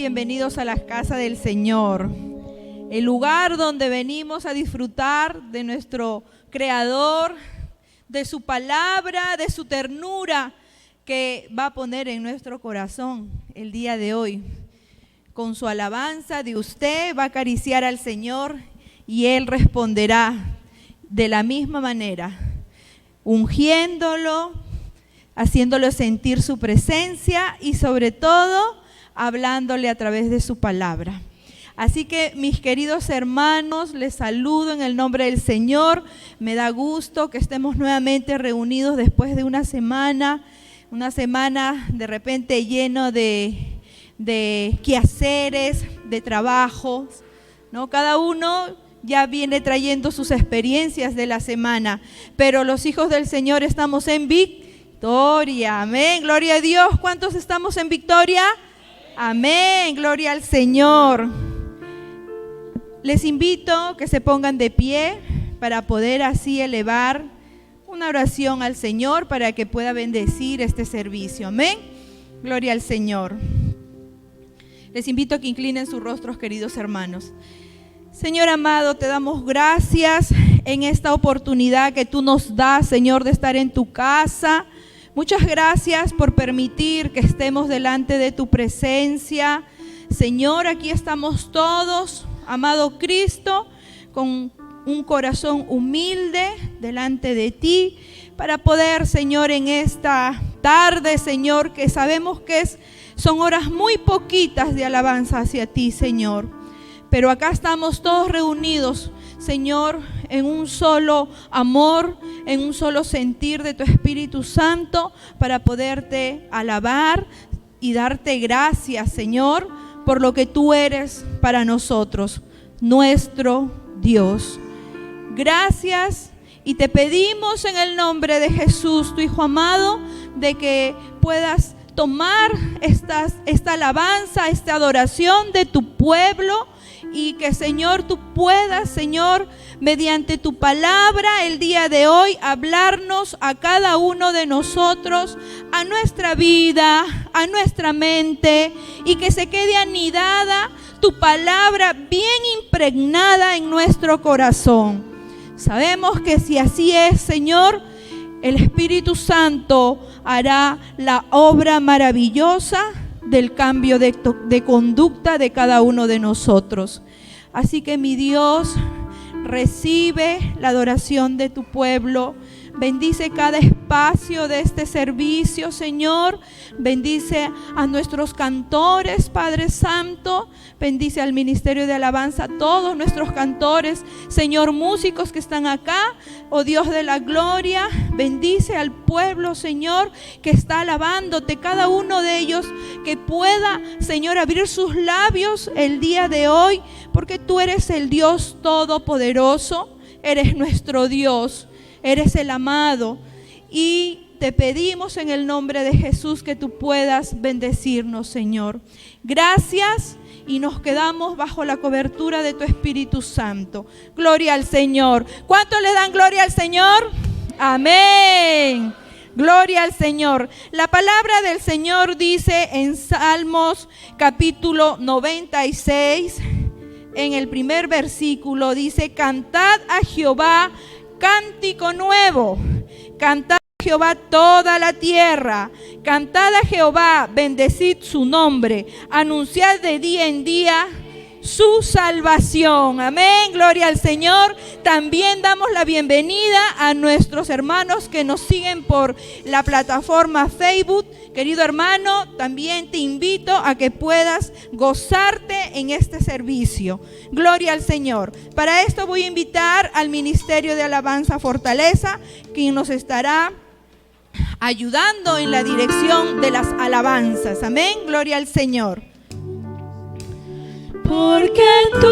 bienvenidos a la casa del Señor, el lugar donde venimos a disfrutar de nuestro Creador, de su palabra, de su ternura que va a poner en nuestro corazón el día de hoy. Con su alabanza de usted va a acariciar al Señor y Él responderá de la misma manera, ungiéndolo, haciéndolo sentir su presencia y sobre todo hablándole a través de su palabra. Así que mis queridos hermanos, les saludo en el nombre del Señor. Me da gusto que estemos nuevamente reunidos después de una semana de repente lleno de quehaceres, de trabajos, ¿no? Cada uno ya viene trayendo sus experiencias de la semana, pero los hijos del Señor estamos en victoria, amén, gloria a Dios. ¿Cuántos estamos en victoria? Amén, gloria al Señor. Les invito a que se pongan de pie para poder así elevar una oración al Señor para que pueda bendecir este servicio, amén, gloria al Señor. Les invito a que inclinen sus rostros, queridos hermanos. Señor amado, te damos gracias en esta oportunidad que tú nos das, Señor, de estar en tu casa. Muchas gracias por permitir que estemos delante de tu presencia. Señor, aquí estamos todos, amado Cristo, con un corazón humilde delante de ti, para poder, Señor, en esta tarde, Señor, que sabemos que son horas muy poquitas de alabanza hacia ti, Señor. Pero acá estamos todos reunidos, Señor, en un solo amor, en un solo sentir de tu Espíritu Santo, para poderte alabar y darte gracias, Señor, por lo que tú eres para nosotros, nuestro Dios. Gracias, y te pedimos en el nombre de Jesús, tu Hijo amado, de que puedas tomar esta alabanza, esta adoración de tu pueblo, y que, Señor, tú puedas, Señor, mediante tu palabra el día de hoy, hablarnos a cada uno de nosotros, a nuestra vida, a nuestra mente, y que se quede anidada tu palabra bien impregnada en nuestro corazón. Sabemos que si así es, Señor, el Espíritu Santo hará la obra maravillosa del cambio de conducta de cada uno de nosotros. Así que, mi Dios, recibe la adoración de tu pueblo. Bendice cada espacio de este servicio, Señor. Bendice a nuestros cantores, Padre Santo. Bendice al ministerio de alabanza, a todos nuestros cantores, Señor, músicos que están acá. Oh Dios de la gloria, bendice al pueblo, Señor, que está alabándote. Cada uno de ellos que pueda, Señor, abrir sus labios el día de hoy, porque tú eres el Dios todopoderoso. Eres nuestro Dios. Eres el amado, y te pedimos en el nombre de Jesús que tú puedas bendecirnos, Señor. Gracias, y nos quedamos bajo la cobertura de tu Espíritu Santo. Gloria al Señor. ¿Cuántos le dan gloria al Señor? Amén. Gloria al Señor. La palabra del Señor dice en Salmos capítulo 96, en el primer versículo, dice: cantad a Jehová cántico nuevo, cantad a Jehová toda la tierra, cantad a Jehová, bendecid su nombre, anunciad de día en día su salvación. Amén, gloria al Señor. También damos la bienvenida a nuestros hermanos que nos siguen por la plataforma Facebook. Querido hermano, también te invito a que puedas gozarte en este servicio. Gloria al Señor. Para esto voy a invitar al Ministerio de Alabanza Fortaleza, quien nos estará ayudando en la dirección de las alabanzas. Amén, gloria al Señor. Porque tú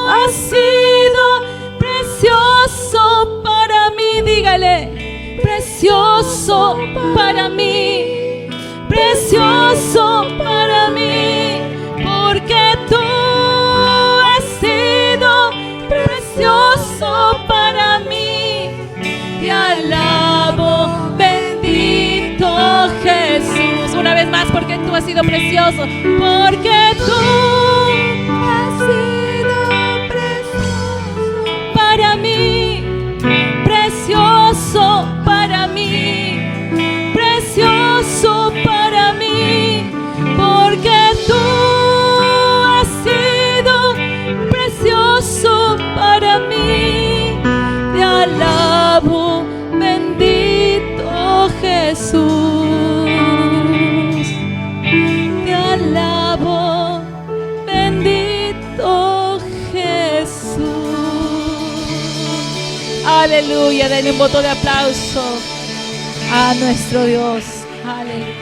has sido precioso para mí, dígale, precioso para mí, precioso para mí, porque tú has sido precioso para mí. Te alabo, bendito Jesús. Una vez más, porque tú has sido precioso, porque tú has sido precioso para mí, precioso para mí, precioso para mí, porque tú has sido precioso para mí. Te alabo, bendito Jesús. Te alabo, bendito Jesús. Aleluya, denle un voto de aplauso a nuestro Dios. Aleluya.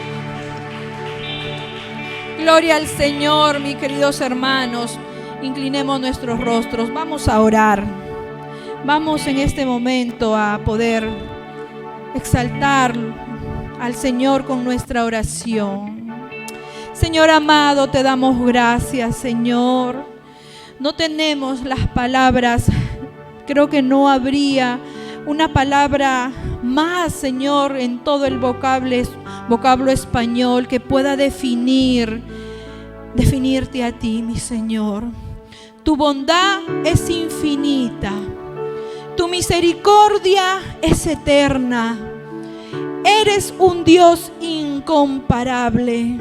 Gloria al Señor, mis queridos hermanos. Inclinemos nuestros rostros. Vamos a orar. Vamos en este momento a poder exaltar al Señor con nuestra oración. Señor amado, te damos gracias, Señor. No tenemos las palabras. Creo que no habría una palabra más, Señor, en todo el vocablo español que pueda definirte a ti, mi Señor. Tu bondad es infinita, tu misericordia es eterna. Eres un Dios incomparable.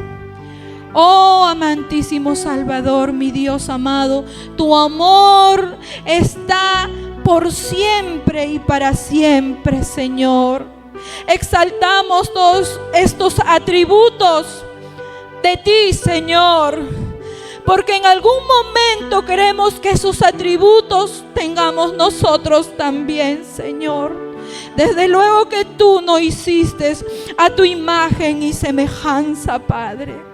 Oh, amantísimo Salvador, mi Dios amado, tu amor está por siempre y para siempre, Señor. Exaltamos todos estos atributos de ti, Señor, porque en algún momento queremos que esos atributos tengamos nosotros también, Señor. Desde luego que tú nos hiciste a tu imagen y semejanza, Padre.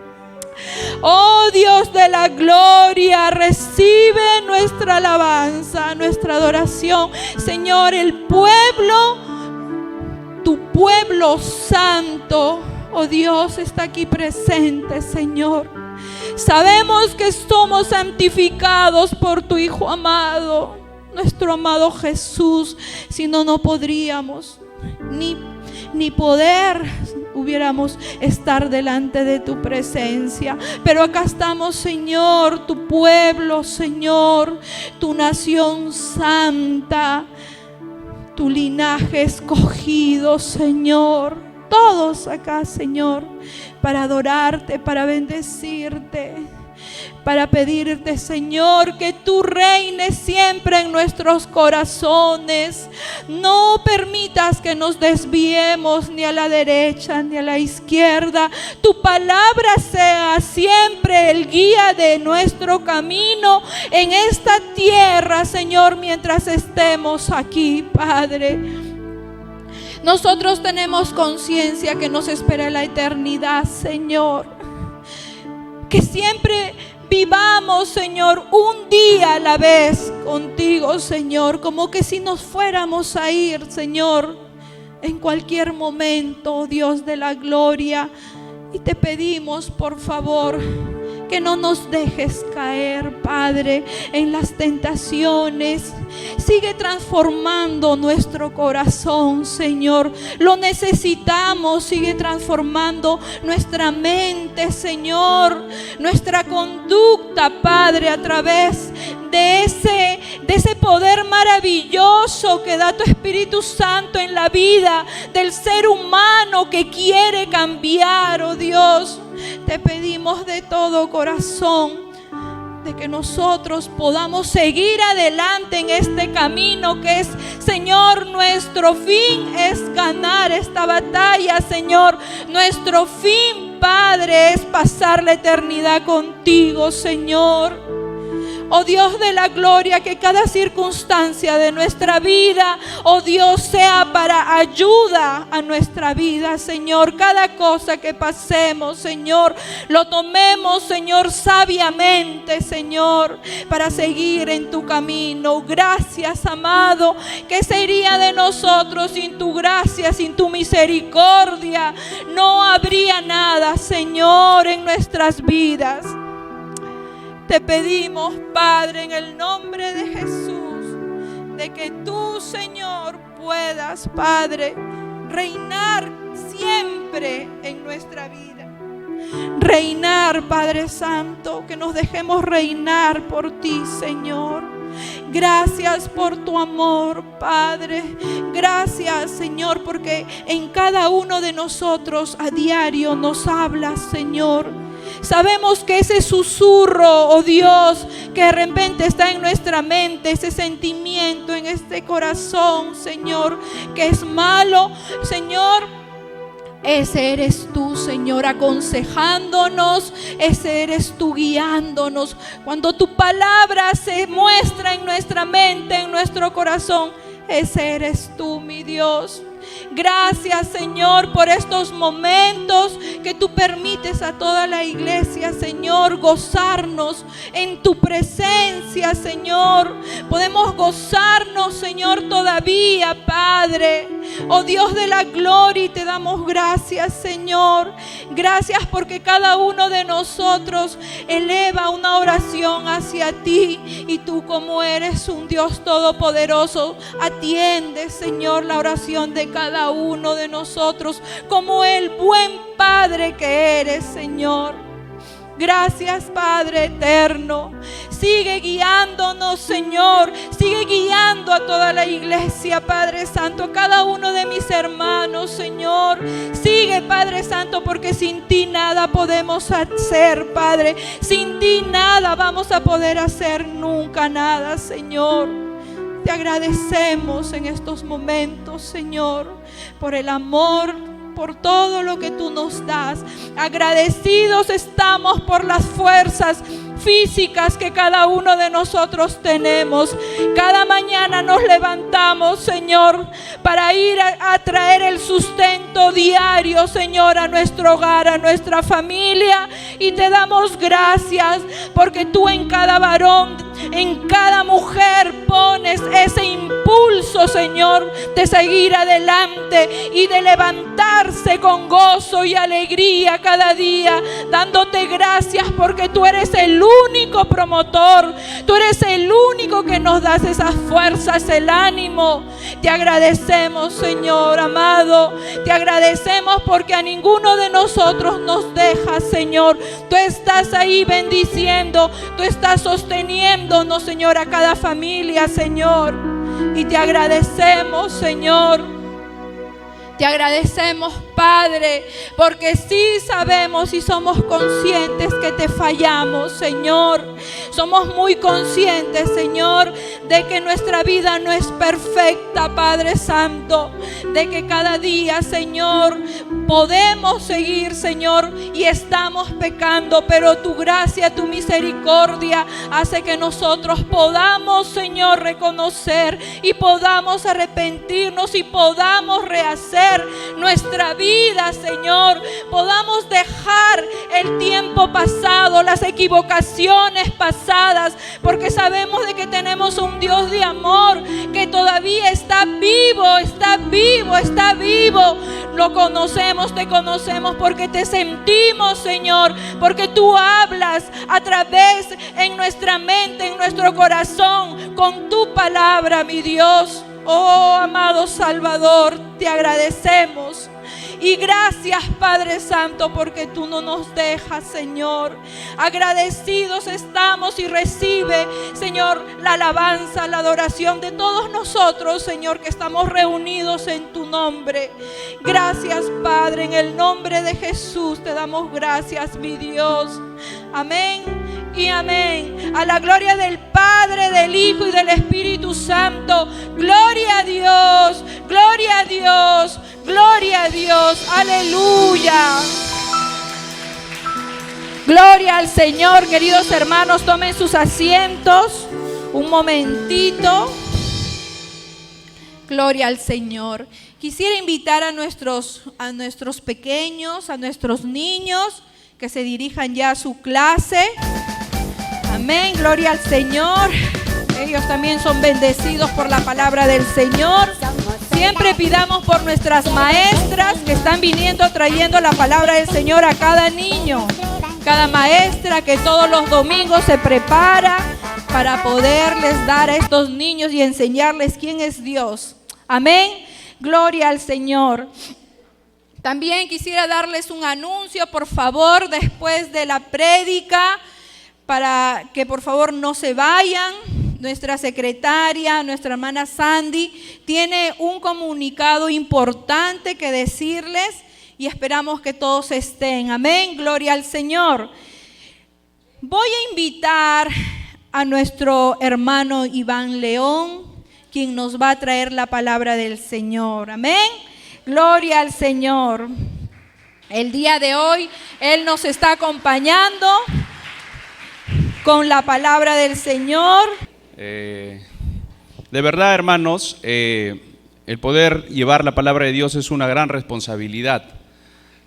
Oh Dios de la gloria, recibe nuestra alabanza, nuestra adoración. Señor, el pueblo, tu pueblo santo, oh Dios, está aquí presente, Señor. Sabemos que somos santificados por tu Hijo amado, nuestro amado Jesús. Si no, no podríamos ni poder hubiéramos estar delante de tu presencia. Pero acá estamos, Señor, tu pueblo, Señor, tu nación santa, tu linaje escogido, Señor. Todos acá, Señor, para adorarte, para bendecirte, para pedirte, Señor, que tú reines siempre en nuestros corazones. No permitas que nos desviemos ni a la derecha ni a la izquierda. Tu palabra sea siempre el guía de nuestro camino en esta tierra, Señor, mientras estemos aquí, Padre. Nosotros tenemos conciencia que nos espera la eternidad, Señor. Que siempre vivamos, Señor, un día a la vez contigo, Señor, como que si nos fuéramos a ir, Señor, en cualquier momento, Dios de la gloria. Y te pedimos, por favor, que no nos dejes caer, Padre, en las tentaciones. Sigue transformando nuestro corazón, Señor. Lo necesitamos. Sigue transformando nuestra mente, Señor. Nuestra conducta, Padre, a través de ese poder maravilloso que da tu Espíritu Santo en la vida del ser humano que quiere cambiar, oh Dios. Te pedimos de todo corazón de que nosotros podamos seguir adelante en este camino que es, Señor, nuestro fin es ganar esta batalla, Señor. Nuestro fin, Padre, es pasar la eternidad contigo, Señor. Oh Dios de la gloria, que cada circunstancia de nuestra vida, oh Dios, sea para ayuda a nuestra vida, Señor. Cada cosa que pasemos, Señor, lo tomemos, Señor, sabiamente, Señor, para seguir en tu camino. Gracias, amado. ¿Qué sería de nosotros sin tu gracia, sin tu misericordia? No habría nada, Señor, en nuestras vidas. Te pedimos, Padre, en el nombre de Jesús, de que tú, Señor, puedas, Padre, reinar siempre en nuestra vida. Reinar, Padre Santo, que nos dejemos reinar por ti, Señor. Gracias por tu amor, Padre. Gracias, Señor, porque en cada uno de nosotros a diario nos hablas, Señor. Sabemos que ese susurro, oh Dios, que de repente está en nuestra mente, ese sentimiento en este corazón, Señor, que es malo, Señor, ese eres tú, Señor, aconsejándonos. Ese eres tú guiándonos. Cuando tu palabra se muestra en nuestra mente, en nuestro corazón, ese eres tú, mi Dios. Gracias, Señor, por estos momentos que tú permites a toda la iglesia, Señor, gozarnos en tu presencia, Señor. Podemos gozarnos, Señor, todavía, Padre. Oh Dios de la gloria, y te damos gracias, Señor. Gracias porque cada uno de nosotros eleva una oración hacia ti, y tú, como eres un Dios todopoderoso, atiendes, Señor, la oración de cada uno de nosotros como el buen Padre que eres, Señor. Gracias, Padre eterno. Sigue guiándonos, Señor. Sigue guiando a toda la iglesia, Padre Santo, a cada uno de mis hermanos, Señor. Sigue, Padre Santo, porque sin ti nada podemos hacer, Padre. Sin ti nada vamos a poder hacer nunca nada, Señor. Te agradecemos en estos momentos, Señor, por el amor, por todo lo que tú nos das. Agradecidos estamos por las fuerzas físicas que cada uno de nosotros tenemos. Cada mañana nos levantamos, Señor, para ir a traer el sustento diario, Señor, a nuestro hogar, a nuestra familia. Y te damos gracias porque tú en cada varón, en cada mujer pones ese impulso, Señor, de seguir adelante y de levantarse con gozo y alegría cada día, dándote gracias porque tú eres el único promotor, tú eres el único que nos das esas fuerzas, el ánimo. Te agradecemos, Señor amado, te agradecemos porque a ninguno de nosotros nos dejas, Señor. Tú estás ahí bendiciendo, tú estás sosteniéndonos, Señor, a cada familia, Señor. Y te agradecemos, Señor. Te agradecemos, Padre, porque sí sabemos y somos conscientes que te fallamos, Señor. Somos muy conscientes, Señor, de que nuestra vida no es perfecta, Padre Santo. De que cada día, Señor, podemos seguir, Señor, y estamos pecando. Pero tu gracia, tu misericordia hace que nosotros podamos, Señor, reconocer y podamos arrepentirnos y podamos rehacer nuestra vida, Señor. Podamos dejar el tiempo pasado, las equivocaciones pasadas, porque sabemos de que tenemos un Dios de amor que todavía está vivo, está vivo, está vivo. Lo conocemos, te conocemos porque te sentimos, Señor, porque tú hablas a través en nuestra mente, en nuestro corazón, con tu palabra, mi Dios. Oh, amado Salvador, te agradecemos. Y gracias, Padre Santo, porque tú no nos dejas, Señor. Agradecidos estamos y recibe, Señor, la alabanza, la adoración de todos nosotros, Señor, que estamos reunidos en tu nombre. Gracias, Padre, en el nombre de Jesús te damos gracias, mi Dios. Amén y amén. A la gloria del Padre, del Hijo y del Espíritu Santo. Gloria a Dios, gloria a Dios, gloria a Dios. Aleluya. Gloria al Señor. Queridos hermanos, tomen sus asientos un momentito. Gloria al Señor. Quisiera invitar a nuestros pequeños, a nuestros niños, que se dirijan ya a su clase. Amén, gloria al Señor. Ellos también son bendecidos por la palabra del Señor. Siempre pidamos por nuestras maestras que están viniendo trayendo la palabra del Señor a cada niño. Cada maestra que todos los domingos se prepara para poderles dar a estos niños y enseñarles quién es Dios. Amén, gloria al Señor. También quisiera darles un anuncio, por favor, después de la prédica, para que por favor no se vayan. Nuestra secretaria, nuestra hermana Sandy, tiene un comunicado importante que decirles y esperamos que todos estén. Amén, gloria al Señor. Voy a invitar a nuestro hermano Iván León, quien nos va a traer la palabra del Señor. Amén, gloria al Señor. El día de hoy Él nos está acompañando con la palabra del Señor. De verdad, hermanos, el poder llevar la palabra de Dios es una gran responsabilidad,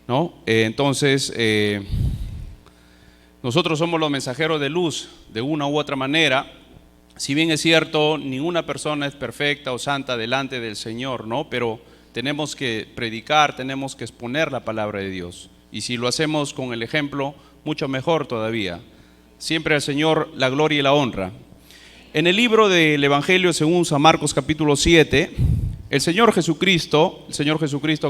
¿no? Entonces, nosotros somos los mensajeros de luz de una u otra manera. Si bien es cierto, ninguna persona es perfecta o santa delante del Señor, ¿no? Pero tenemos que predicar, tenemos que exponer la palabra de Dios. Y si lo hacemos con el ejemplo, mucho mejor todavía. Siempre al Señor la gloria y la honra. En el libro del Evangelio según San Marcos capítulo 7, el Señor Jesucristo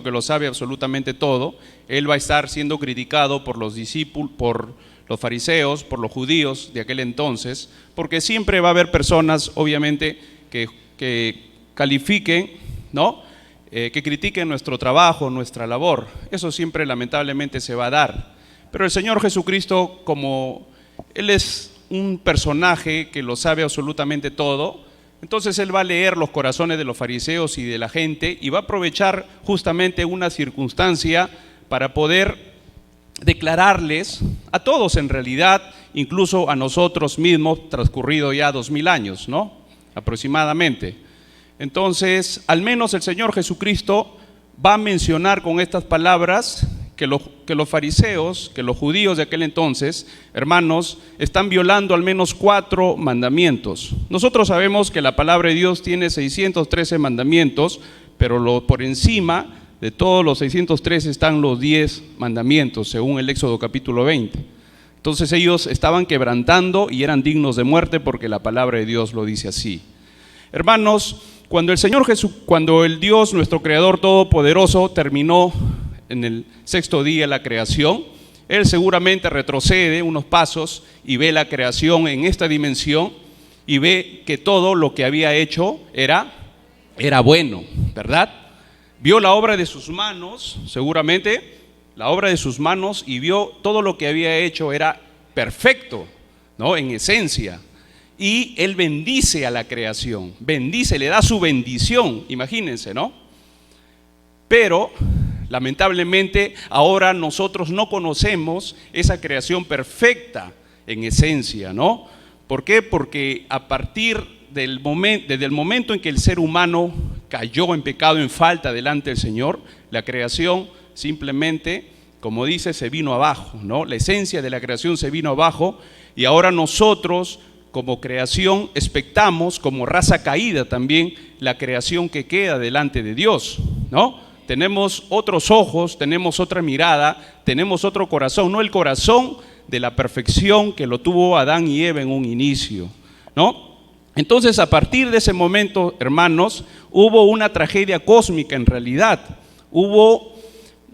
que lo sabe absolutamente todo, Él va a estar siendo criticado por los discípulos, por los fariseos, por los judíos de aquel entonces, porque siempre va a haber personas, obviamente, que califiquen, ¿no? Que critiquen nuestro trabajo, nuestra labor. Eso siempre lamentablemente se va a dar. Pero el Señor Jesucristo, como Él es un personaje que lo sabe absolutamente todo, entonces Él va a leer los corazones de los fariseos y de la gente y va a aprovechar justamente una circunstancia para poder declararles a todos, en realidad, incluso a nosotros mismos, transcurrido ya 2000 años, ¿no? Aproximadamente. Entonces, al menos el Señor Jesucristo va a mencionar con estas palabras que los fariseos, que los judíos de aquel entonces, hermanos, están violando al menos 4 mandamientos. Nosotros sabemos que la palabra de Dios tiene 613 mandamientos, pero por encima de todos los 613 están los 10 mandamientos, según el Éxodo capítulo 20. Entonces ellos estaban quebrantando y eran dignos de muerte porque la palabra de Dios lo dice así. Hermanos, cuando el Dios, nuestro Creador Todopoderoso, terminó en el 6º día la creación, Él seguramente retrocede unos pasos y ve la creación en esta dimensión y ve que todo lo que había hecho era bueno, ¿verdad? Vio la obra de sus manos, seguramente la obra de sus manos, y vio todo lo que había hecho era perfecto, ¿no? En esencia. Y Él bendice a la creación, bendice, le da su bendición, imagínense, ¿no? Pero lamentablemente ahora nosotros no conocemos esa creación perfecta en esencia, ¿no? ¿Por qué? Porque a partir desde el momento en que el ser humano cayó en pecado, en falta delante del Señor, la creación simplemente, como dice, se vino abajo, ¿no? La esencia de la creación se vino abajo y ahora nosotros como creación expectamos, como raza caída también, la creación que queda delante de Dios, ¿no? Tenemos otros ojos, tenemos otra mirada, tenemos otro corazón, no el corazón de la perfección que lo tuvo Adán y Eva en un inicio, ¿no? Entonces, a partir de ese momento, hermanos, hubo una tragedia cósmica en realidad.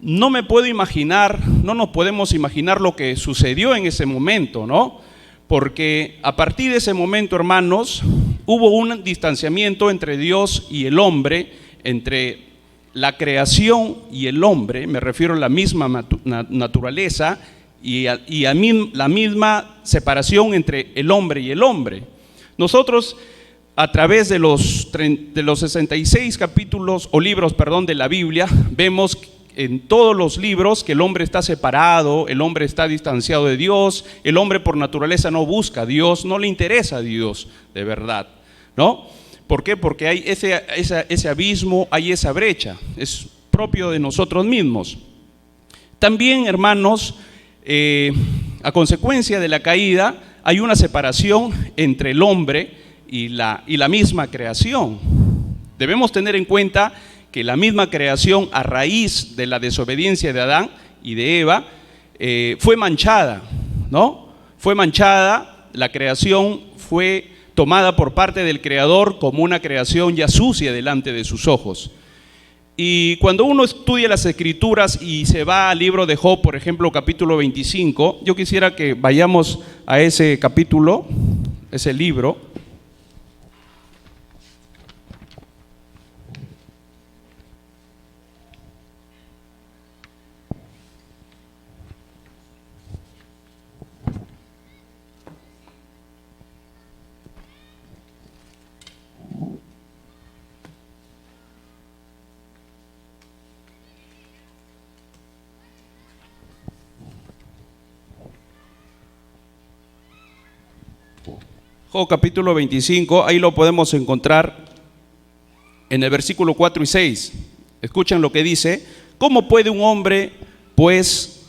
No me puedo imaginar, no nos podemos imaginar lo que sucedió en ese momento, ¿no? Porque a partir de ese momento, hermanos, hubo un distanciamiento entre Dios y el hombre, entre la creación y el hombre, me refiero a la misma naturaleza y a la misma separación entre el hombre y el hombre. Nosotros, a través de los 66 capítulos o libros, de la Biblia, vemos en todos los libros que el hombre está separado, el hombre está distanciado de Dios, el hombre por naturaleza no busca a Dios, no le interesa a Dios de verdad, ¿no? ¿Por qué? Porque hay ese abismo, hay esa brecha, es propio de nosotros mismos. También, hermanos, a consecuencia de la caída, hay una separación entre el hombre y la misma creación. Debemos tener en cuenta que la misma creación, a raíz de la desobediencia de Adán y de Eva, fue manchada, ¿no? Fue manchada, la creación fue tomada por parte del Creador como una creación ya sucia delante de sus ojos. Y cuando uno estudia las Escrituras y se va al libro de Job, por ejemplo, capítulo 25, yo quisiera que vayamos a ese capítulo, ese libro. Job capítulo 25, ahí lo podemos encontrar en el versículo 4 y 6. Escuchen lo que dice: ¿cómo puede un hombre, pues,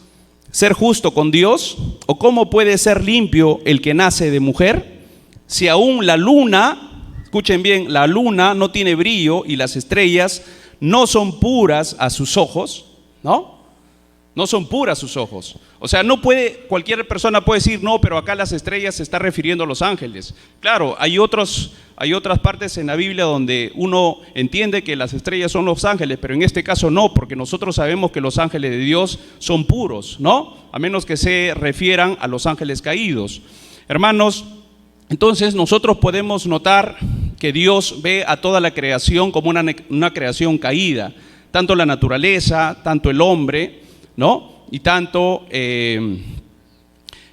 ser justo con Dios? ¿O cómo puede ser limpio el que nace de mujer? Si aún la luna, escuchen bien, la luna no tiene brillo y las estrellas no son puras a sus ojos, ¿no? No son puras sus ojos. O sea, no puede, cualquier persona puede decir, no, pero acá las estrellas se está refiriendo a los ángeles. Claro, hay otras partes en la Biblia donde uno entiende que las estrellas son los ángeles, pero en este caso no, porque nosotros sabemos que los ángeles de Dios son puros, ¿no? A menos que se refieran a los ángeles caídos. Hermanos, entonces nosotros podemos notar que Dios ve a toda la creación como una creación caída, tanto la naturaleza, tanto el hombre, ¿no? Y tanto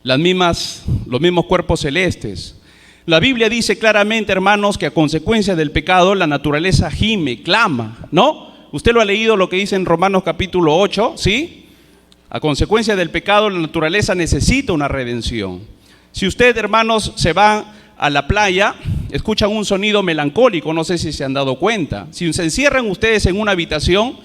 los mismos cuerpos celestes. La Biblia dice claramente, hermanos, que a consecuencia del pecado la naturaleza gime, clama, ¿no? Usted lo ha leído, lo que dice en Romanos capítulo 8, ¿sí? A consecuencia del pecado la naturaleza necesita una redención. Si usted, hermanos, se va a la playa, escuchan un sonido melancólico, no sé si se han dado cuenta. Si se encierran ustedes en una habitación,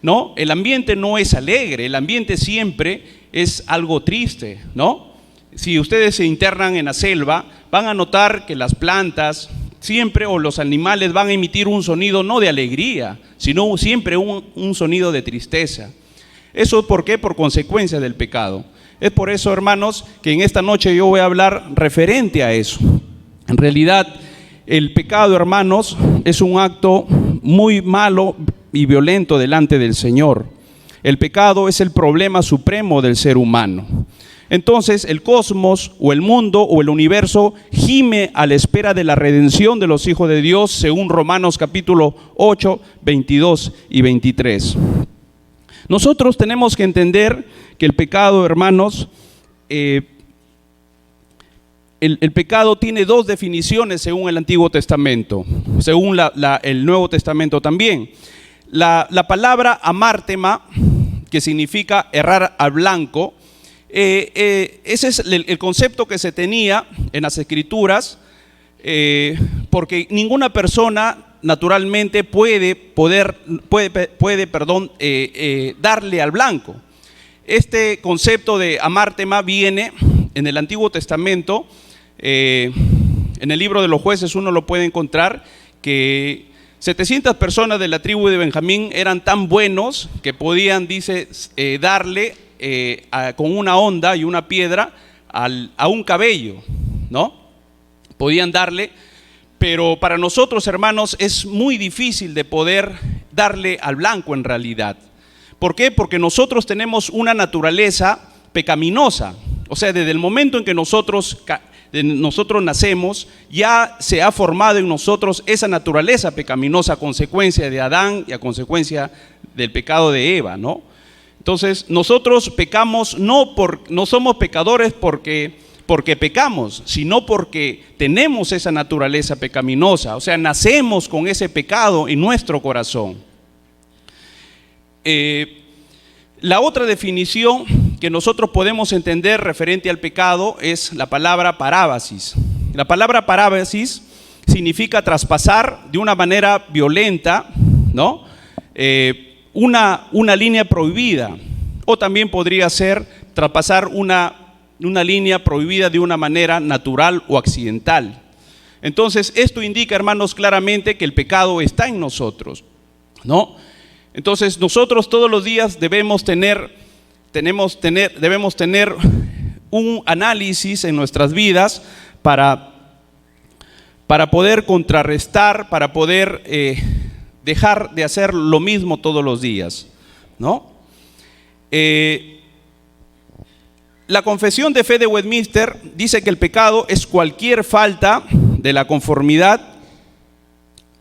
¿no? El ambiente no es alegre, el ambiente siempre es algo triste, ¿no? Si ustedes se internan en la selva, van a notar que las plantas siempre, o los animales, van a emitir un sonido no de alegría, sino siempre un sonido de tristeza. ¿Eso por qué? Por consecuencia del pecado. Es por eso, hermanos, que en esta noche yo voy a hablar referente a eso. En realidad, el pecado, hermanos, es un acto muy malo y violento delante del Señor. El pecado es el problema supremo del ser humano. Entonces el cosmos o el mundo o el universo gime a la espera de la redención de los hijos de Dios, según Romanos capítulo 8, 22 y 23. Nosotros tenemos que entender que el pecado, hermanos, el pecado tiene dos definiciones según el Antiguo Testamento, según el Nuevo Testamento también. La palabra amártema, que significa errar al blanco, ese es el concepto que se tenía en las Escrituras, porque ninguna persona naturalmente puede darle al blanco. Este concepto de amártema viene en el Antiguo Testamento, en el libro de los Jueces uno lo puede encontrar, que 700 personas de la tribu de Benjamín eran tan buenos que podían, dice, darle con una honda y una piedra a un cabello, ¿no? Podían darle, pero para nosotros, hermanos, es muy difícil de poder darle al blanco en realidad. ¿Por qué? Porque nosotros tenemos una naturaleza pecaminosa. O sea, desde el momento en que nosotros nacemos, ya se ha formado en nosotros esa naturaleza pecaminosa a consecuencia de Adán y a consecuencia del pecado de Eva, ¿no? Entonces, nosotros pecamos, no somos pecadores porque pecamos, sino porque tenemos esa naturaleza pecaminosa. O sea, nacemos con ese pecado en nuestro corazón. La otra definición que nosotros podemos entender referente al pecado es la palabra parábasis. La palabra parábasis significa traspasar de una manera violenta, ¿no? Una línea prohibida, o también podría ser traspasar una línea prohibida de una manera natural o accidental. Entonces, esto indica, hermanos, claramente que el pecado está en nosotros, ¿no? Entonces, nosotros todos los días debemos tener un análisis en nuestras vidas para poder contrarrestar, para poder dejar de hacer lo mismo todos los días, ¿no? La Confesión de Fe de Westminster dice que el pecado es cualquier falta de la conformidad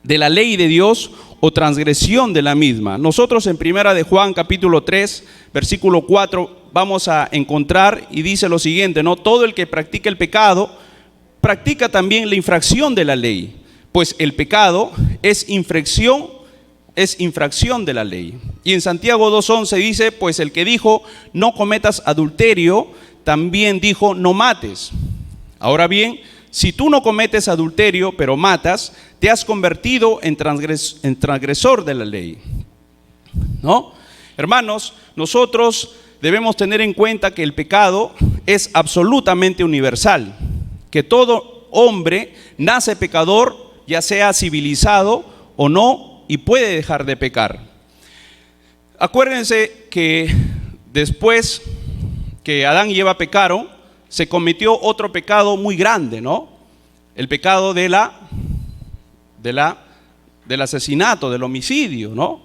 de la ley de Dios o transgresión de la misma. Nosotros en Primera de Juan capítulo 3 versículo 4 vamos a encontrar y dice lo siguiente, ¿no? Todo el que practica el pecado practica también la infracción de la ley, pues el pecado es infracción de la ley. Y en Santiago 2:11 dice, pues el que dijo no cometas adulterio, también dijo no mates. Ahora bien, si tú no cometes adulterio, pero matas, te has convertido en transgresor de la ley, ¿no? Hermanos, nosotros debemos tener en cuenta que el pecado es absolutamente universal, que todo hombre nace pecador, ya sea civilizado o no, y puede dejar de pecar. Acuérdense que después que Adán y Eva pecaron, se cometió otro pecado muy grande, ¿no? El pecado del asesinato, del homicidio, ¿no?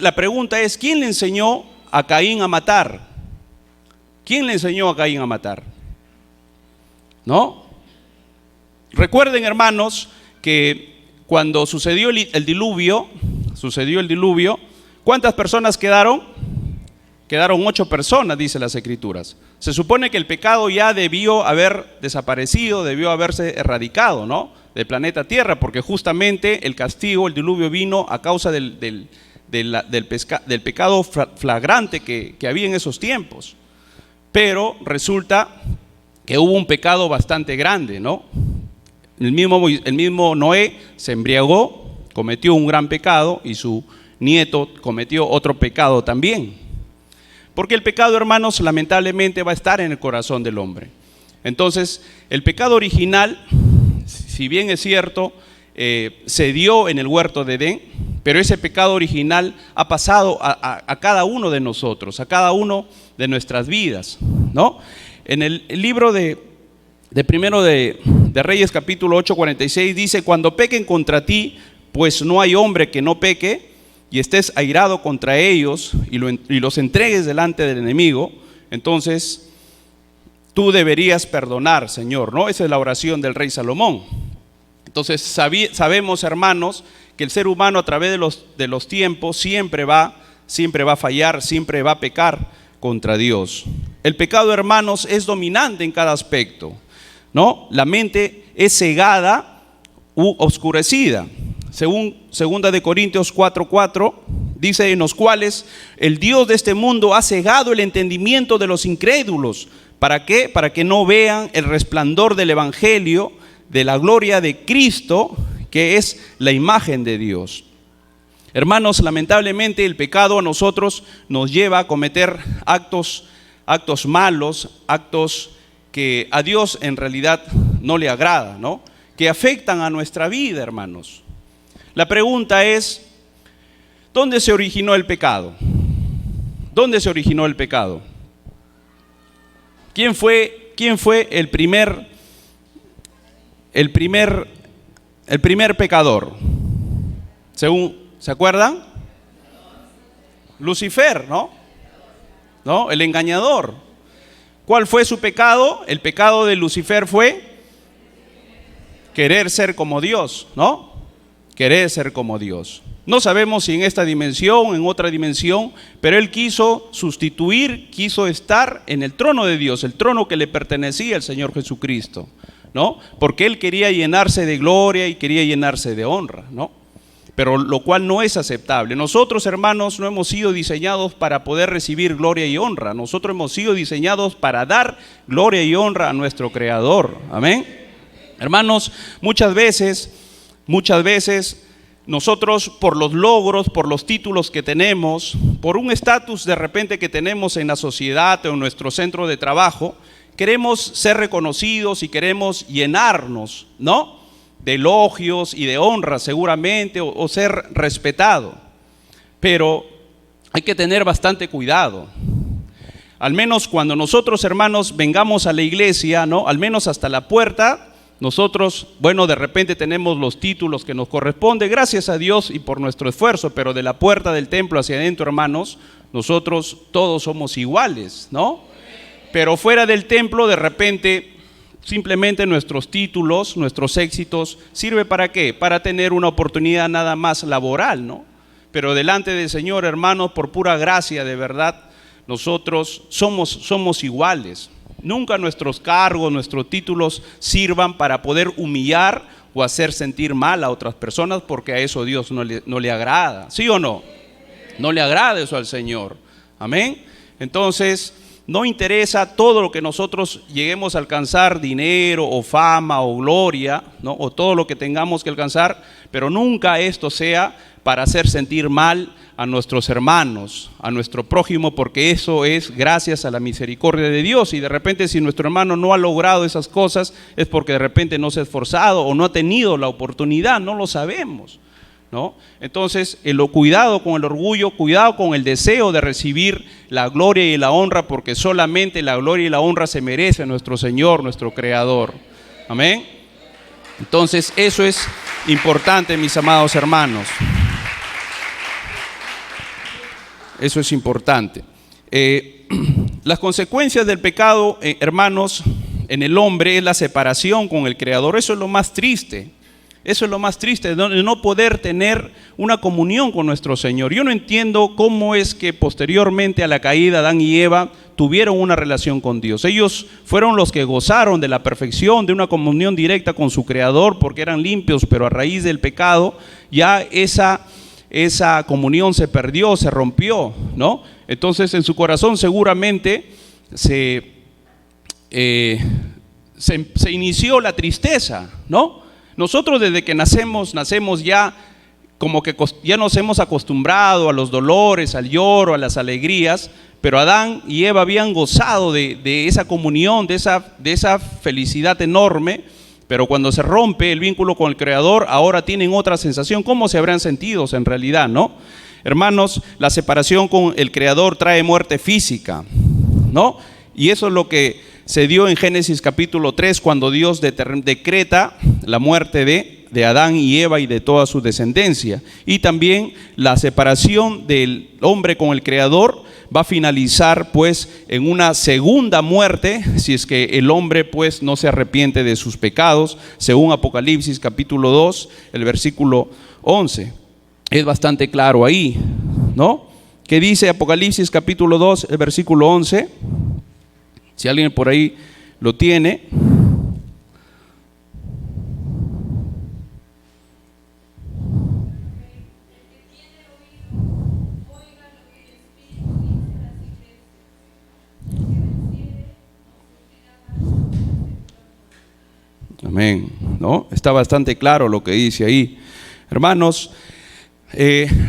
La pregunta es, ¿quién le enseñó a Caín a matar? ¿Quién le enseñó a Caín a matar? ¿No? Recuerden, hermanos, que cuando sucedió el diluvio, ¿cuántas personas quedaron? Quedaron 8 personas, dice las Escrituras. Se supone que el pecado ya debió haber desaparecido, debió haberse erradicado, ¿no? Del planeta Tierra, porque justamente el castigo, el diluvio vino a causa del pecado flagrante que había en esos tiempos. Pero resulta que hubo un pecado bastante grande, ¿no? El mismo Noé se embriagó, cometió un gran pecado y su nieto cometió otro pecado también. Porque el pecado, hermanos, lamentablemente va a estar en el corazón del hombre. Entonces, el pecado original, si bien es cierto, se dio en el huerto de Edén, pero ese pecado original ha pasado a cada uno de nosotros, a cada uno de nuestras vidas, ¿no? En el libro de Primero de Reyes capítulo 8:46 dice, cuando pequen contra ti, pues no hay hombre que no peque, y estés airado contra ellos y los entregues delante del enemigo, entonces tú deberías perdonar, Señor, ¿no? Esa es la oración del rey Salomón. Entonces sabemos, hermanos, que el ser humano a través de los tiempos siempre va a fallar, siempre va a pecar contra Dios. El pecado, hermanos, es dominante en cada aspecto, ¿no? La mente es cegada u oscurecida. Según 2 Corintios 4:4, dice, en los cuales el Dios de este mundo ha cegado el entendimiento de los incrédulos. ¿Para qué? Para que no vean el resplandor del evangelio, de la gloria de Cristo, que es la imagen de Dios. Hermanos, lamentablemente el pecado a nosotros nos lleva a cometer actos malos, actos que a Dios en realidad no le agrada, ¿no? Que afectan a nuestra vida, hermanos. La pregunta es, ¿dónde se originó el pecado? ¿Dónde se originó el pecado? ¿Quién fue el primer pecador? ¿Se acuerdan? Lucifer, ¿no? El engañador. ¿Cuál fue su pecado? El pecado de Lucifer fue querer ser como Dios, ¿no? Querer ser como Dios. No sabemos si en esta dimensión o en otra dimensión, pero él quiso estar en el trono de Dios, el trono que le pertenecía al Señor Jesucristo, ¿no? Porque él quería llenarse de gloria y quería llenarse de honra, ¿no? Pero lo cual no es aceptable. Nosotros, hermanos, no hemos sido diseñados para poder recibir gloria y honra. Nosotros hemos sido diseñados para dar gloria y honra a nuestro Creador. Amén. Hermanos, muchas veces nosotros, por los logros, por los títulos que tenemos, por un estatus de repente que tenemos en la sociedad o en nuestro centro de trabajo, queremos ser reconocidos y queremos llenarnos, ¿no?, de elogios y de honra seguramente, o ser respetado. Pero hay que tener bastante cuidado. Al menos cuando nosotros, hermanos, vengamos a la iglesia, ¿no?, al menos hasta la puerta, Nosotros, bueno, de repente tenemos los títulos que nos corresponden, gracias a Dios y por nuestro esfuerzo, pero de la puerta del templo hacia adentro, hermanos, nosotros todos somos iguales, ¿no? Pero fuera del templo, de repente, simplemente nuestros títulos, nuestros éxitos, ¿sirve para qué? Para tener una oportunidad nada más laboral, ¿no? Pero delante del Señor, hermanos, por pura gracia, de verdad, nosotros somos iguales. Nunca nuestros cargos, nuestros títulos sirvan para poder humillar o hacer sentir mal a otras personas, porque a eso Dios no le agrada. ¿Sí o no? No le agrada eso al Señor. Amén. Entonces, no interesa todo lo que nosotros lleguemos a alcanzar, dinero o fama o gloria, ¿no? O todo lo que tengamos que alcanzar, pero nunca esto sea para hacer sentir mal a nuestros hermanos, a nuestro prójimo, porque eso es gracias a la misericordia de Dios. Y de repente, si nuestro hermano no ha logrado esas cosas, es porque de repente no se ha esforzado o no ha tenido la oportunidad, no lo sabemos, ¿no? Entonces, cuidado con el orgullo, cuidado con el deseo de recibir la gloria y la honra, porque solamente la gloria y la honra se merece nuestro Señor, nuestro Creador. Amén. Entonces, eso es importante, mis amados hermanos. Eso es importante. Las consecuencias del pecado, hermanos, en el hombre es la separación con el Creador. Eso es lo más triste. Eso es lo más triste, de no poder tener una comunión con nuestro Señor. Yo no entiendo cómo es que posteriormente a la caída, Adán y Eva tuvieron una relación con Dios. Ellos fueron los que gozaron de la perfección, de una comunión directa con su Creador, porque eran limpios, pero a raíz del pecado ya esa comunión se perdió, se rompió, ¿no? Entonces en su corazón seguramente se inició la tristeza, ¿no? Nosotros desde que nacemos ya como que ya nos hemos acostumbrado a los dolores, al lloro, a las alegrías, pero Adán y Eva habían gozado de esa comunión, de esa felicidad enorme. Pero cuando se rompe el vínculo con el Creador, ahora tienen otra sensación. ¿Cómo se habrán sentido en realidad, no? Hermanos, la separación con el Creador trae muerte física, ¿no? Y eso es lo que se dio en Génesis capítulo 3, cuando Dios decreta la muerte de Adán y Eva y de toda su descendencia. Y también la separación del hombre con el Creador va a finalizar pues en una segunda muerte, si es que el hombre pues no se arrepiente de sus pecados, según Apocalipsis capítulo 2, el versículo 11. Es bastante claro ahí, ¿no? ¿Qué dice Apocalipsis capítulo 2, el versículo 11? Si alguien por ahí lo tiene. Amén, ¿no? Está bastante claro lo que dice ahí. Hermanos,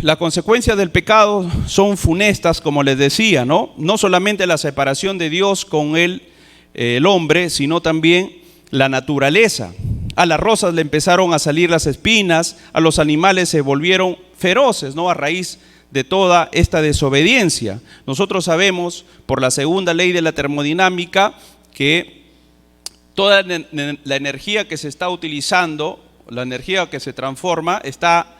las consecuencias del pecado son funestas, como les decía, ¿no? No solamente la separación de Dios con el hombre, sino también la naturaleza. A las rosas le empezaron a salir las espinas, a los animales se volvieron feroces, ¿no? A raíz de toda esta desobediencia. Nosotros sabemos por la segunda ley de la termodinámica que toda la energía que se está utilizando, la energía que se transforma, está,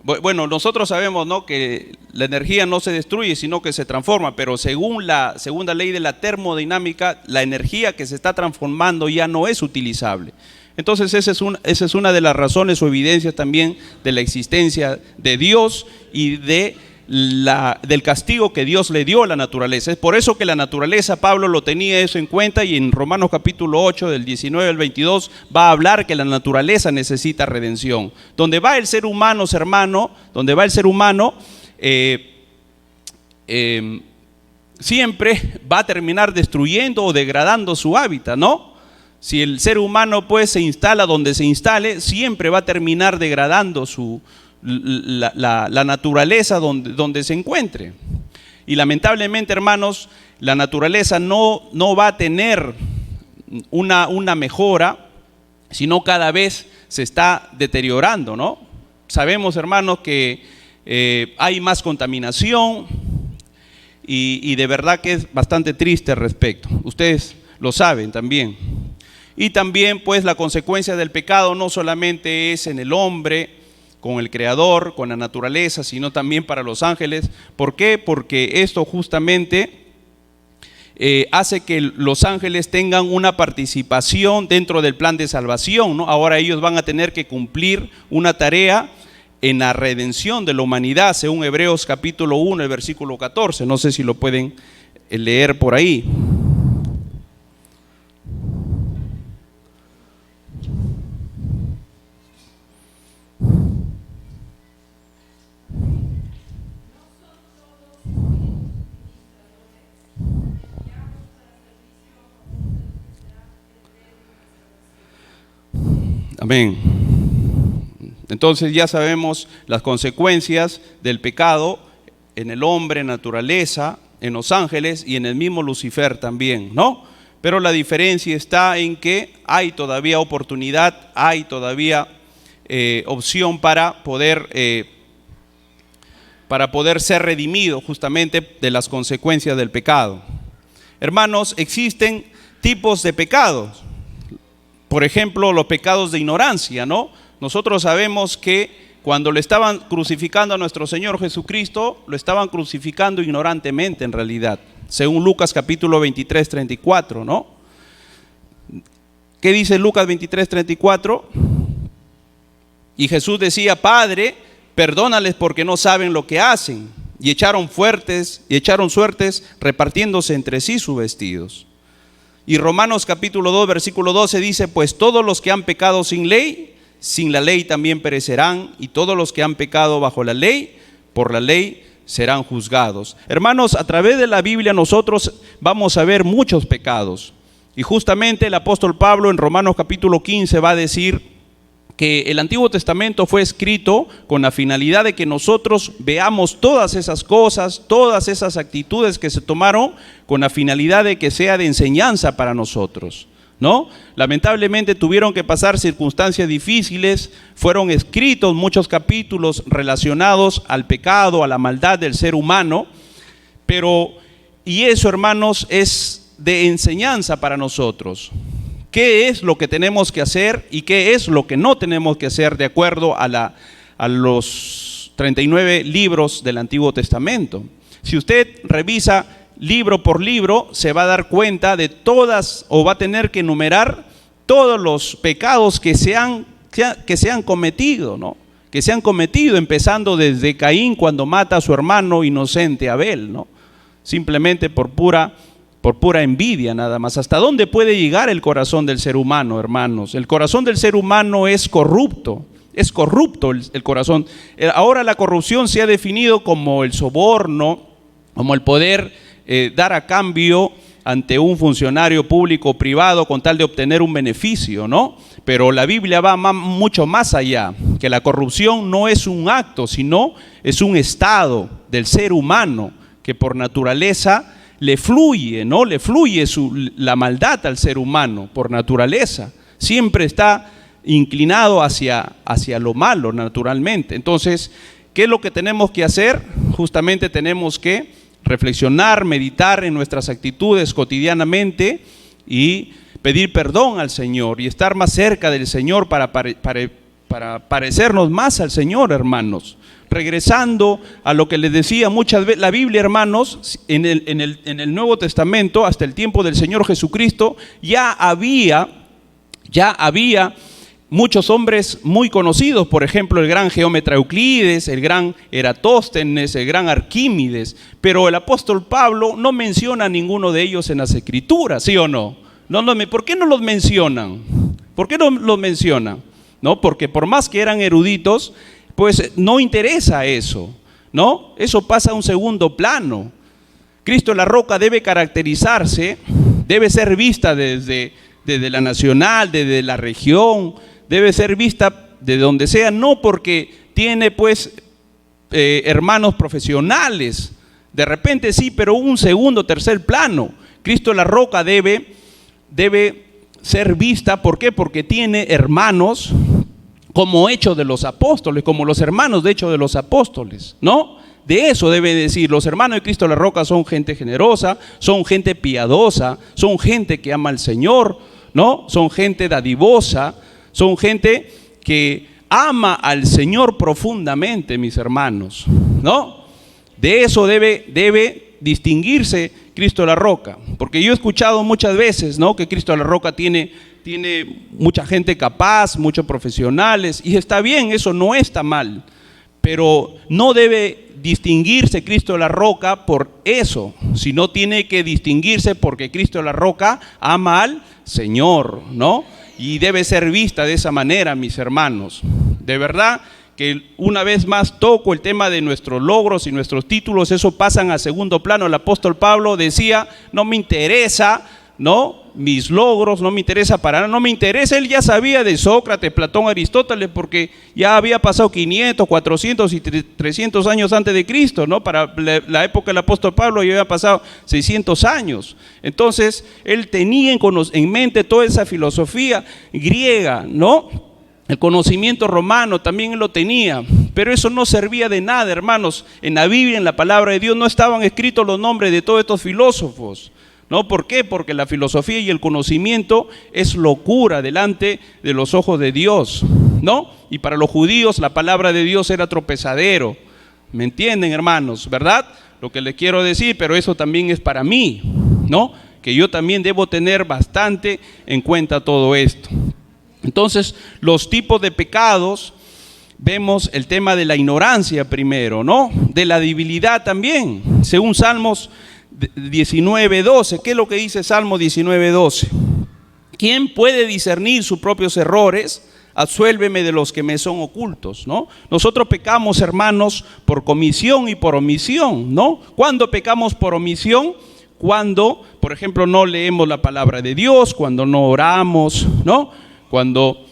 bueno, nosotros sabemos, ¿no?, que la energía no se destruye, sino que se transforma, pero según la segunda ley de la termodinámica, la energía que se está transformando ya no es utilizable. Entonces esa es una de las razones o evidencias también de la existencia de Dios y del castigo que Dios le dio a la naturaleza. Es por eso que la naturaleza, Pablo lo tenía eso en cuenta, y en Romanos capítulo 8 del 19 al 22 va a hablar que la naturaleza necesita redención. Donde va el ser humano, hermano, donde va el ser humano, siempre va a terminar destruyendo o degradando su hábitat, ¿no? Si el ser humano pues se instala donde se instale, siempre va a terminar degradando la naturaleza donde se encuentre. Y lamentablemente, hermanos, la naturaleza no va a tener una mejora, sino cada vez se está deteriorando, ¿no? Sabemos, hermanos, que hay más contaminación y de verdad que es bastante triste al respecto. Ustedes lo saben también. Y también pues la consecuencia del pecado no solamente es en el hombre, con el Creador, con la naturaleza, sino también para los ángeles. ¿Por qué? Porque esto justamente hace que los ángeles tengan una participación dentro del plan de salvación, ¿no? Ahora ellos van a tener que cumplir una tarea en la redención de la humanidad, según Hebreos capítulo 1, el versículo 14. No sé si lo pueden leer por ahí. Amén. Entonces ya sabemos las consecuencias del pecado en el hombre, naturaleza, en los ángeles y en el mismo Lucifer también, ¿no? Pero la diferencia está en que hay todavía oportunidad, hay todavía opción para poder ser redimido justamente de las consecuencias del pecado. Hermanos, existen tipos de pecados. Por ejemplo, los pecados de ignorancia, ¿no? Nosotros sabemos que cuando le estaban crucificando a nuestro Señor Jesucristo, lo estaban crucificando ignorantemente en realidad, según Lucas capítulo 23, 34, ¿no? ¿Qué dice Lucas 23, 34? Y Jesús decía: Padre, perdónales porque no saben lo que hacen. Y echaron suertes repartiéndose entre sí sus vestidos. Y Romanos capítulo 2, versículo 12 dice: pues todos los que han pecado sin la ley también perecerán, y todos los que han pecado bajo la ley, por la ley serán juzgados. Hermanos, a través de la Biblia nosotros vamos a ver muchos pecados. Y justamente el apóstol Pablo en Romanos capítulo 15 va a decir que el Antiguo Testamento fue escrito con la finalidad de que nosotros veamos todas esas cosas, todas esas actitudes que se tomaron con la finalidad de que sea de enseñanza para nosotros, ¿no? Lamentablemente tuvieron que pasar circunstancias difíciles, fueron escritos muchos capítulos relacionados al pecado, a la maldad del ser humano, y eso, hermanos, es de enseñanza para nosotros. ¿Qué es lo que tenemos que hacer y qué es lo que no tenemos que hacer de acuerdo a los 39 libros del Antiguo Testamento? Si usted revisa libro por libro, se va a dar cuenta de todas, o va a tener que enumerar todos los pecados que se han cometido, ¿no? Que se han cometido, empezando desde Caín cuando mata a su hermano inocente Abel, ¿no? Simplemente por pura envidia nada más. ¿Hasta dónde puede llegar el corazón del ser humano, hermanos? El corazón del ser humano es corrupto el corazón. Ahora la corrupción se ha definido como el soborno, como el poder dar a cambio ante un funcionario público o privado con tal de obtener un beneficio, ¿no? Pero la Biblia va mucho más allá, que la corrupción no es un acto, sino es un estado del ser humano que por naturaleza le fluye, ¿no? Le fluye la maldad al ser humano por naturaleza. Siempre está inclinado hacia lo malo, naturalmente. Entonces, ¿qué es lo que tenemos que hacer? Justamente tenemos que reflexionar, meditar en nuestras actitudes cotidianamente y pedir perdón al Señor y estar más cerca del Señor para parecernos más al Señor, hermanos. Regresando a lo que les decía muchas veces, la Biblia, hermanos, en el Nuevo Testamento, hasta el tiempo del Señor Jesucristo, ya había muchos hombres muy conocidos, por ejemplo, el gran geómetra Euclides, el gran Eratóstenes, el gran Arquímedes, pero el apóstol Pablo no menciona a ninguno de ellos en las Escrituras, ¿sí o no? ¿Por qué no los mencionan? ¿Por qué no los mencionan? ¿No? Porque por más que eran eruditos, pues no interesa eso, ¿no? Eso pasa a un segundo plano. Cristo la roca debe caracterizarse, debe ser vista desde la nacional, desde la región, debe ser vista de donde sea, no porque tiene pues hermanos profesionales, de repente sí, pero un segundo, tercer plano. Cristo la roca debe ser vista, ¿por qué? Porque tiene hermanos como Hechos de los Apóstoles, como los hermanos de Hechos de los Apóstoles, ¿no? De eso debe decir, los hermanos de Cristo la roca son gente generosa, son gente piadosa, son gente que ama al Señor, ¿no? Son gente dadivosa, son gente que ama al Señor profundamente, mis hermanos, ¿no? De eso debe distinguirse Cristo la Roca, porque yo he escuchado muchas veces, ¿no?, que Cristo la Roca tiene mucha gente capaz, muchos profesionales, y está bien, eso no está mal, pero no debe distinguirse Cristo la Roca por eso, sino tiene que distinguirse porque Cristo la Roca ama al Señor, ¿no? Y debe ser vista de esa manera, mis hermanos. De verdad que una vez más toco el tema de nuestros logros y nuestros títulos, eso pasan a segundo plano. El apóstol Pablo decía, no me interesa, ¿no?, mis logros, no me interesa para nada, no me interesa. Él ya sabía de Sócrates, Platón, Aristóteles, porque ya había pasado 500, 400 y 300 años antes de Cristo, ¿no? Para la época del apóstol Pablo ya había pasado 600 años. Entonces, él tenía en mente toda esa filosofía griega, ¿no? El conocimiento romano también él lo tenía, pero eso no servía de nada, hermanos. En la Biblia, en la palabra de Dios, no estaban escritos los nombres de todos estos filósofos. ¿No? ¿Por qué? Porque la filosofía y el conocimiento es locura delante de los ojos de Dios, ¿no? Y para los judíos la palabra de Dios era tropezadero. ¿Me entienden, hermanos? ¿Verdad? Lo que les quiero decir, pero eso también es para mí, ¿no? Que yo también debo tener bastante en cuenta todo esto. Entonces, los tipos de pecados, vemos el tema de la ignorancia primero, ¿no? De la debilidad también, según Salmos 19:12. ¿Qué es lo que dice Salmo 19:12? ¿Quién puede discernir sus propios errores? Absuélveme de los que me son ocultos, ¿no? Nosotros pecamos, hermanos, por comisión y por omisión, ¿no? ¿Cuándo pecamos por omisión? Cuando, por ejemplo, no leemos la palabra de Dios, cuando no oramos, ¿no? Cuando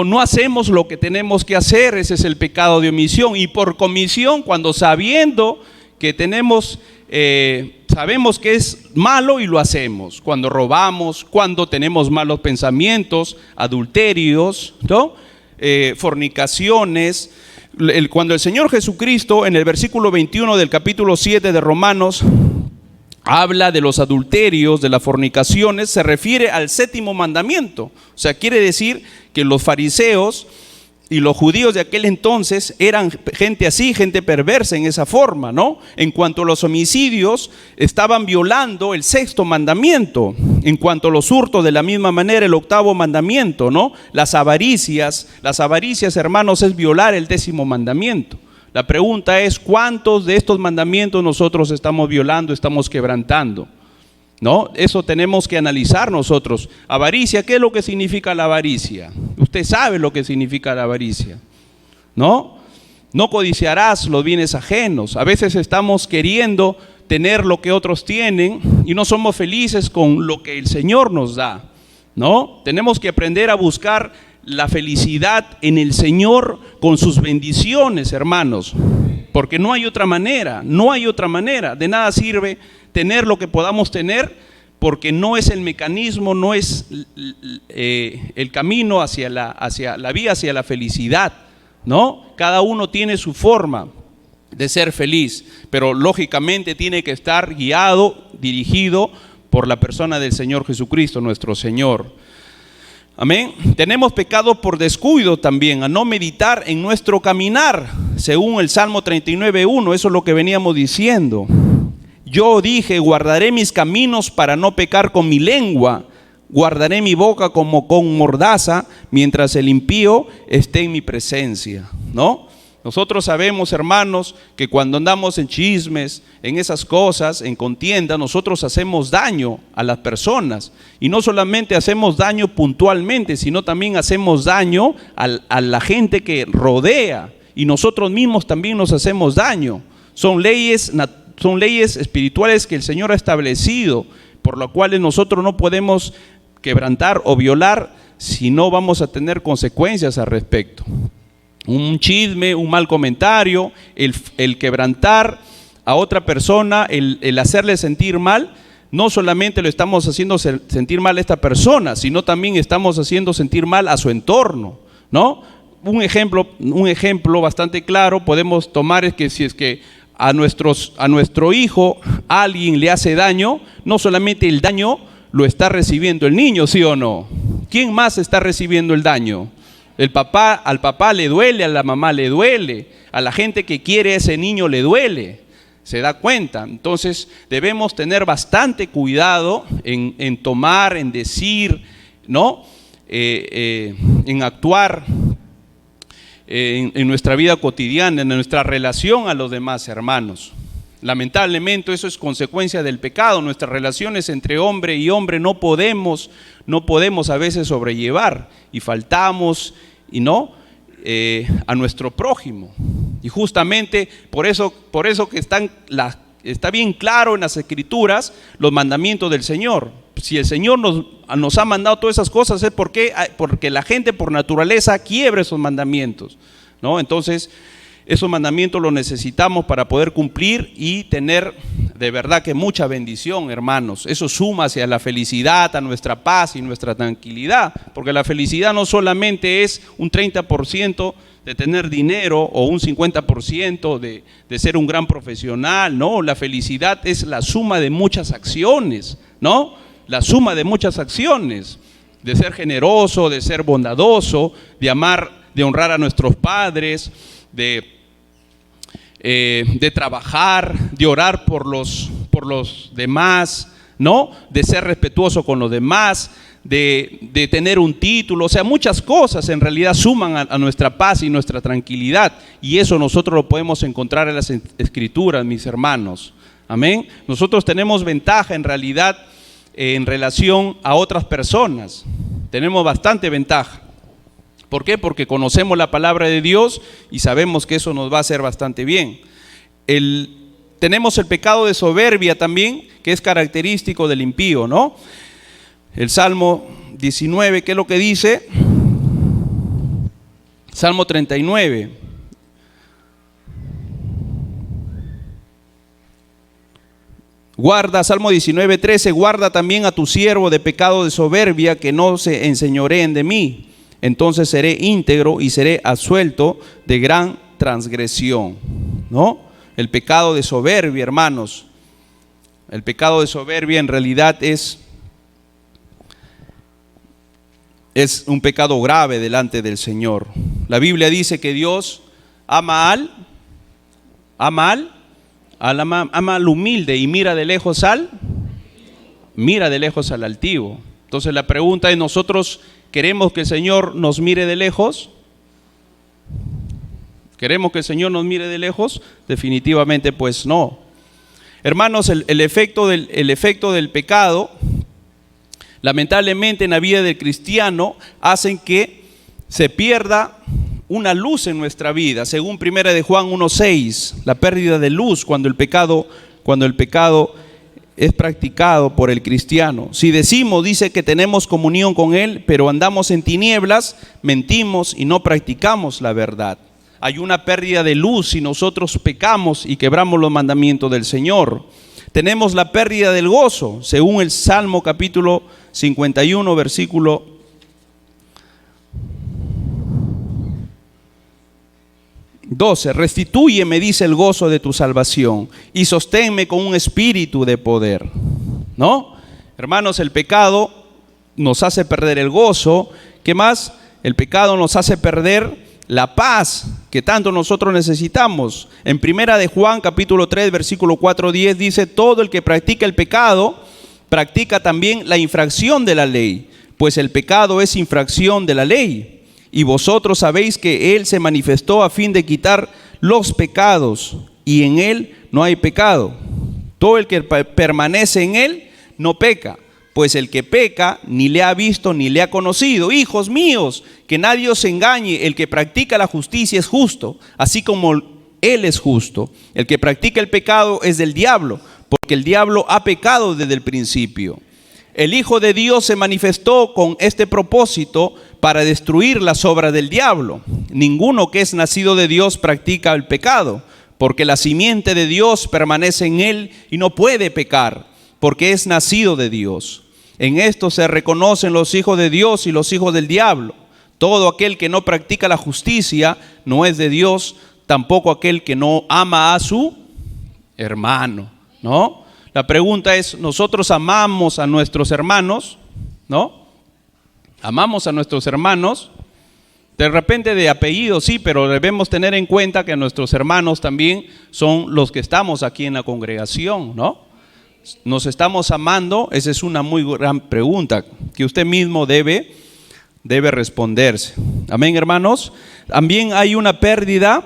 no hacemos lo que tenemos que hacer, ese es el pecado de omisión. Y por comisión, cuando sabiendo que sabemos que es malo y lo hacemos, cuando robamos, cuando tenemos malos pensamientos, adulterios, ¿no? Fornicaciones. Cuando el Señor Jesucristo en el versículo 21 del capítulo 7 de Romanos habla de los adulterios, de las fornicaciones, se refiere al séptimo mandamiento. O sea, quiere decir que los fariseos y los judíos de aquel entonces eran gente así, gente perversa en esa forma, ¿no? En cuanto a los homicidios, estaban violando el sexto mandamiento. En cuanto a los hurtos, de la misma manera, el octavo mandamiento, ¿no? Las avaricias, hermanos, es violar el 10º mandamiento. La pregunta es, ¿cuántos de estos mandamientos nosotros estamos violando, estamos quebrantando? ¿No? Eso tenemos que analizar nosotros. Avaricia, ¿qué es lo que significa la avaricia? Usted sabe lo que significa la avaricia, ¿no? No codiciarás los bienes ajenos. A veces estamos queriendo tener lo que otros tienen y no somos felices con lo que el Señor nos da, ¿no? Tenemos que aprender a buscar la felicidad en el Señor con sus bendiciones, hermanos, porque no hay otra manera, de nada sirve tener lo que podamos tener, porque no es el mecanismo, no es el camino hacia la vía, hacia la felicidad, ¿no? Cada uno tiene su forma de ser feliz, pero lógicamente tiene que estar guiado, dirigido por la persona del Señor Jesucristo, nuestro Señor. Amén. Tenemos pecado por descuido también, a no meditar en nuestro caminar, según el Salmo 39:1, eso es lo que veníamos diciendo. Yo dije, guardaré mis caminos para no pecar con mi lengua, guardaré mi boca como con mordaza, mientras el impío esté en mi presencia, ¿no? Nosotros sabemos, hermanos, que cuando andamos en chismes, en esas cosas, en contienda, nosotros hacemos daño a las personas. Y no solamente hacemos daño puntualmente, sino también hacemos daño a la gente que rodea. Y nosotros mismos también nos hacemos daño. Son leyes espirituales que el Señor ha establecido, por las cuales nosotros no podemos quebrantar o violar, si no vamos a tener consecuencias al respecto. Un chisme, un mal comentario, el quebrantar a otra persona, el hacerle sentir mal, no solamente lo estamos haciendo sentir mal a esta persona, sino también estamos haciendo sentir mal a su entorno, ¿no? Un ejemplo bastante claro podemos tomar es que si es que a nuestro hijo alguien le hace daño, no solamente el daño lo está recibiendo el niño, ¿sí o no? ¿Quién más está recibiendo el daño? El papá, al papá le duele, a la mamá le duele, a la gente que quiere a ese niño le duele. ¿Se da cuenta? Entonces debemos tener bastante cuidado en tomar, en decir, ¿no? En actuar en nuestra vida cotidiana, en nuestra relación a los demás hermanos. Lamentablemente eso es consecuencia del pecado. Nuestras relaciones entre hombre y hombre no podemos a veces sobrellevar y faltamos a nuestro prójimo. Y justamente por eso que está bien claro en las Escrituras los mandamientos del Señor. Si el Señor nos ha mandado todas esas cosas es porque la gente por naturaleza quiebra esos mandamientos, ¿no? Entonces esos mandamientos los necesitamos para poder cumplir y tener de verdad que mucha bendición, hermanos. Eso suma hacia la felicidad, a nuestra paz y nuestra tranquilidad, porque la felicidad no solamente es un 30% de tener dinero o un 50% de ser un gran profesional, no, la felicidad es la suma de muchas acciones, ¿no? La suma de muchas acciones, de ser generoso, de ser bondadoso, de amar, de honrar a nuestros padres, de trabajar, de orar por los demás, ¿no? De ser respetuoso con los demás, de tener un título. O sea, muchas cosas en realidad suman a nuestra paz y nuestra tranquilidad, y eso nosotros lo podemos encontrar en las Escrituras, mis hermanos. Amén. Nosotros tenemos ventaja en realidad en relación a otras personas. Tenemos bastante ventaja. ¿Por qué? Porque conocemos la palabra de Dios y sabemos que eso nos va a hacer bastante bien. Tenemos el pecado de soberbia también, que es característico del impío, ¿no? El Salmo 19, ¿qué es lo que dice? Salmo 39. Guarda, Salmo 19, 13, guarda también a tu siervo de pecado de soberbia, que no se enseñoreen de mí. Entonces seré íntegro y seré absuelto de gran transgresión, ¿no? El pecado de soberbia, hermanos. El pecado de soberbia en realidad es un pecado grave delante del Señor. La Biblia dice que Dios ama al humilde y mira de lejos al altivo. Entonces la pregunta es, ¿nosotros queremos que el Señor nos mire de lejos? ¿Queremos que el Señor nos mire de lejos? Definitivamente pues no. Hermanos, el efecto del pecado, lamentablemente en la vida del cristiano, hacen que se pierda una luz en nuestra vida. Según 1 de Juan 1:6, la pérdida de luz cuando el pecado es practicado por el cristiano. Si decimos, dice, que tenemos comunión con Él, pero andamos en tinieblas, mentimos y no practicamos la verdad. Hay una pérdida de luz si nosotros pecamos y quebramos los mandamientos del Señor. Tenemos la pérdida del gozo, según el Salmo capítulo 51, versículo 12. Restitúyeme, dice, el gozo de tu salvación, y sosténme con un espíritu de poder. ¿No? Hermanos, el pecado nos hace perder el gozo. ¿Qué más? El pecado nos hace perder la paz que tanto nosotros necesitamos. En 1 de Juan capítulo 3 versículo 4-10 dice: todo el que practica el pecado practica también la infracción de la ley, pues el pecado es infracción de la ley. Y vosotros sabéis que Él se manifestó a fin de quitar los pecados, y en Él no hay pecado. Todo el que permanece en Él no peca, pues el que peca ni le ha visto ni le ha conocido. Hijos míos, que nadie os engañe, el que practica la justicia es justo, así como Él es justo. El que practica el pecado es del diablo, porque el diablo ha pecado desde el principio. El Hijo de Dios se manifestó con este propósito, para destruir las obras del diablo. Ninguno que es nacido de Dios practica el pecado, porque la simiente de Dios permanece en él y no puede pecar, porque es nacido de Dios. En esto se reconocen los hijos de Dios y los hijos del diablo. Todo aquel que no practica la justicia no es de Dios, tampoco aquel que no ama a su hermano, ¿no? La pregunta es, ¿nosotros amamos a nuestros hermanos? ¿No? ¿Amamos a nuestros hermanos? De repente de apellido sí, pero debemos tener en cuenta que nuestros hermanos también son los que estamos aquí en la congregación, ¿no? ¿Nos estamos amando? Esa es una muy gran pregunta que usted mismo debe responderse. Amén, hermanos. También hay una pérdida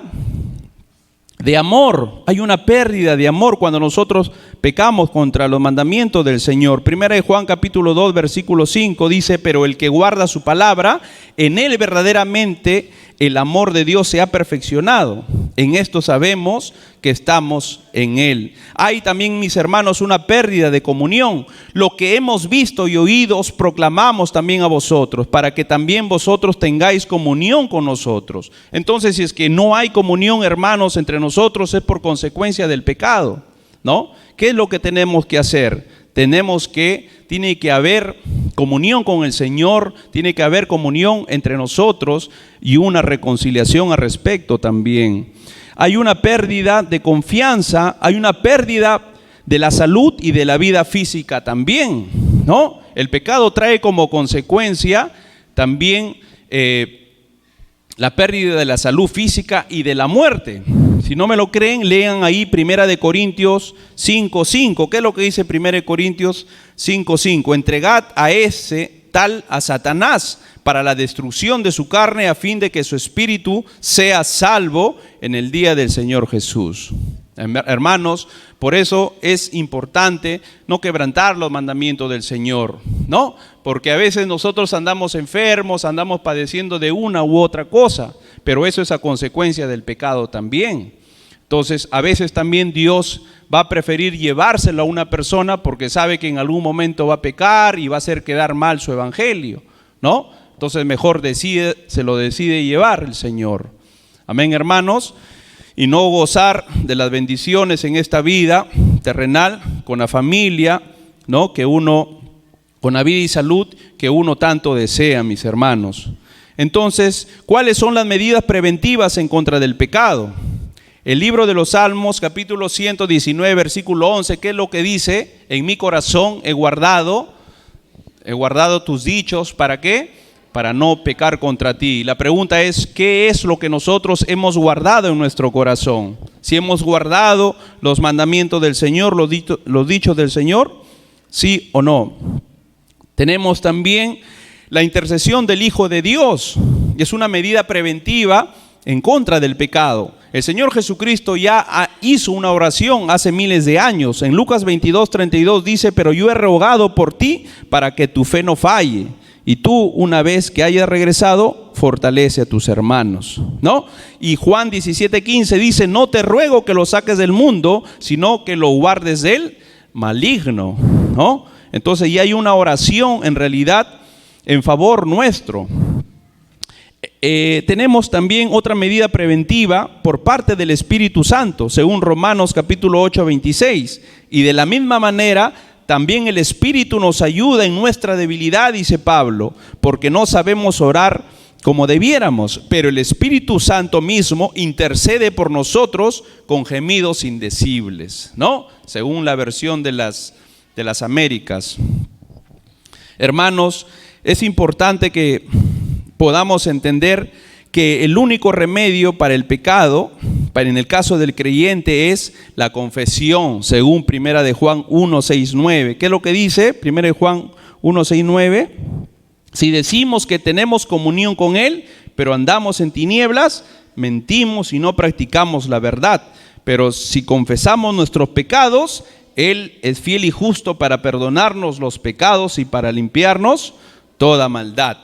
de amor. Hay una pérdida de amor cuando nosotros pecamos contra los mandamientos del Señor. Primera de Juan capítulo 2 versículo 5 dice: pero el que guarda su palabra, en él verdaderamente el amor de Dios se ha perfeccionado. En esto sabemos que estamos en él. Hay también, mis hermanos, una pérdida de comunión. Lo que hemos visto y oído os proclamamos también a vosotros, para que también vosotros tengáis comunión con nosotros. Entonces, si es que no hay comunión, hermanos, entre nosotros, es por consecuencia del pecado, ¿no? ¿Qué es lo que tenemos que hacer? Tiene que haber comunión con el Señor, tiene que haber comunión entre nosotros y una reconciliación al respecto también. Hay una pérdida de confianza, hay una pérdida de la salud y de la vida física también, ¿no? El pecado trae como consecuencia también la pérdida de la salud física y de la muerte. Si no me lo creen, lean ahí 1 Corintios 5:5. ¿Qué es lo que dice 1 Corintios 5:5? Entregad a ese tal a Satanás para la destrucción de su carne, a fin de que su espíritu sea salvo en el día del Señor Jesús. Hermanos, por eso es importante no quebrantar los mandamientos del Señor, ¿no? Porque a veces nosotros andamos enfermos, andamos padeciendo de una u otra cosa, pero eso es a consecuencia del pecado también. Entonces, a veces también Dios va a preferir llevárselo a una persona porque sabe que en algún momento va a pecar y va a hacer quedar mal su evangelio, ¿no? Entonces, mejor se lo decide llevar el Señor. Amén, hermanos. Y no gozar de las bendiciones en esta vida terrenal, con la familia, ¿no? Con la vida y salud que uno tanto desea, mis hermanos. Entonces, ¿cuáles son las medidas preventivas en contra del pecado? El libro de los Salmos, capítulo 119, versículo 11, ¿qué es lo que dice? En mi corazón he guardado tus dichos, ¿para qué? Para no pecar contra ti. La pregunta es, ¿qué es lo que nosotros hemos guardado en nuestro corazón? Si hemos guardado los mandamientos del Señor, los dichos del Señor, ¿sí o no? Tenemos también la intercesión del Hijo de Dios. Es una medida preventiva en contra del pecado. El Señor Jesucristo ya hizo una oración hace miles de años. En Lucas 22:32 dice: pero yo he rogado por ti para que tu fe no falle. Y tú, una vez que hayas regresado, fortalece a tus hermanos, ¿no? Y Juan 17:15 dice: no te ruego que lo saques del mundo, sino que lo guardes del maligno, ¿no? Entonces ya hay una oración en realidad en favor nuestro. Tenemos también otra medida preventiva por parte del Espíritu Santo, según Romanos capítulo 8:26. Y de la misma manera, también el Espíritu nos ayuda en nuestra debilidad, dice Pablo, porque no sabemos orar como debiéramos, pero el Espíritu Santo mismo intercede por nosotros con gemidos indecibles, ¿no? Según la versión de las Américas. Hermanos, es importante que podamos entender que el único remedio para el pecado, en el caso del creyente, es la confesión, según 1 de Juan 1:6-9. ¿Qué es lo que dice 1 de Juan 1:6-9? Si decimos que tenemos comunión con Él, pero andamos en tinieblas, mentimos y no practicamos la verdad. Pero si confesamos nuestros pecados, Él es fiel y justo para perdonarnos los pecados y para limpiarnos toda maldad,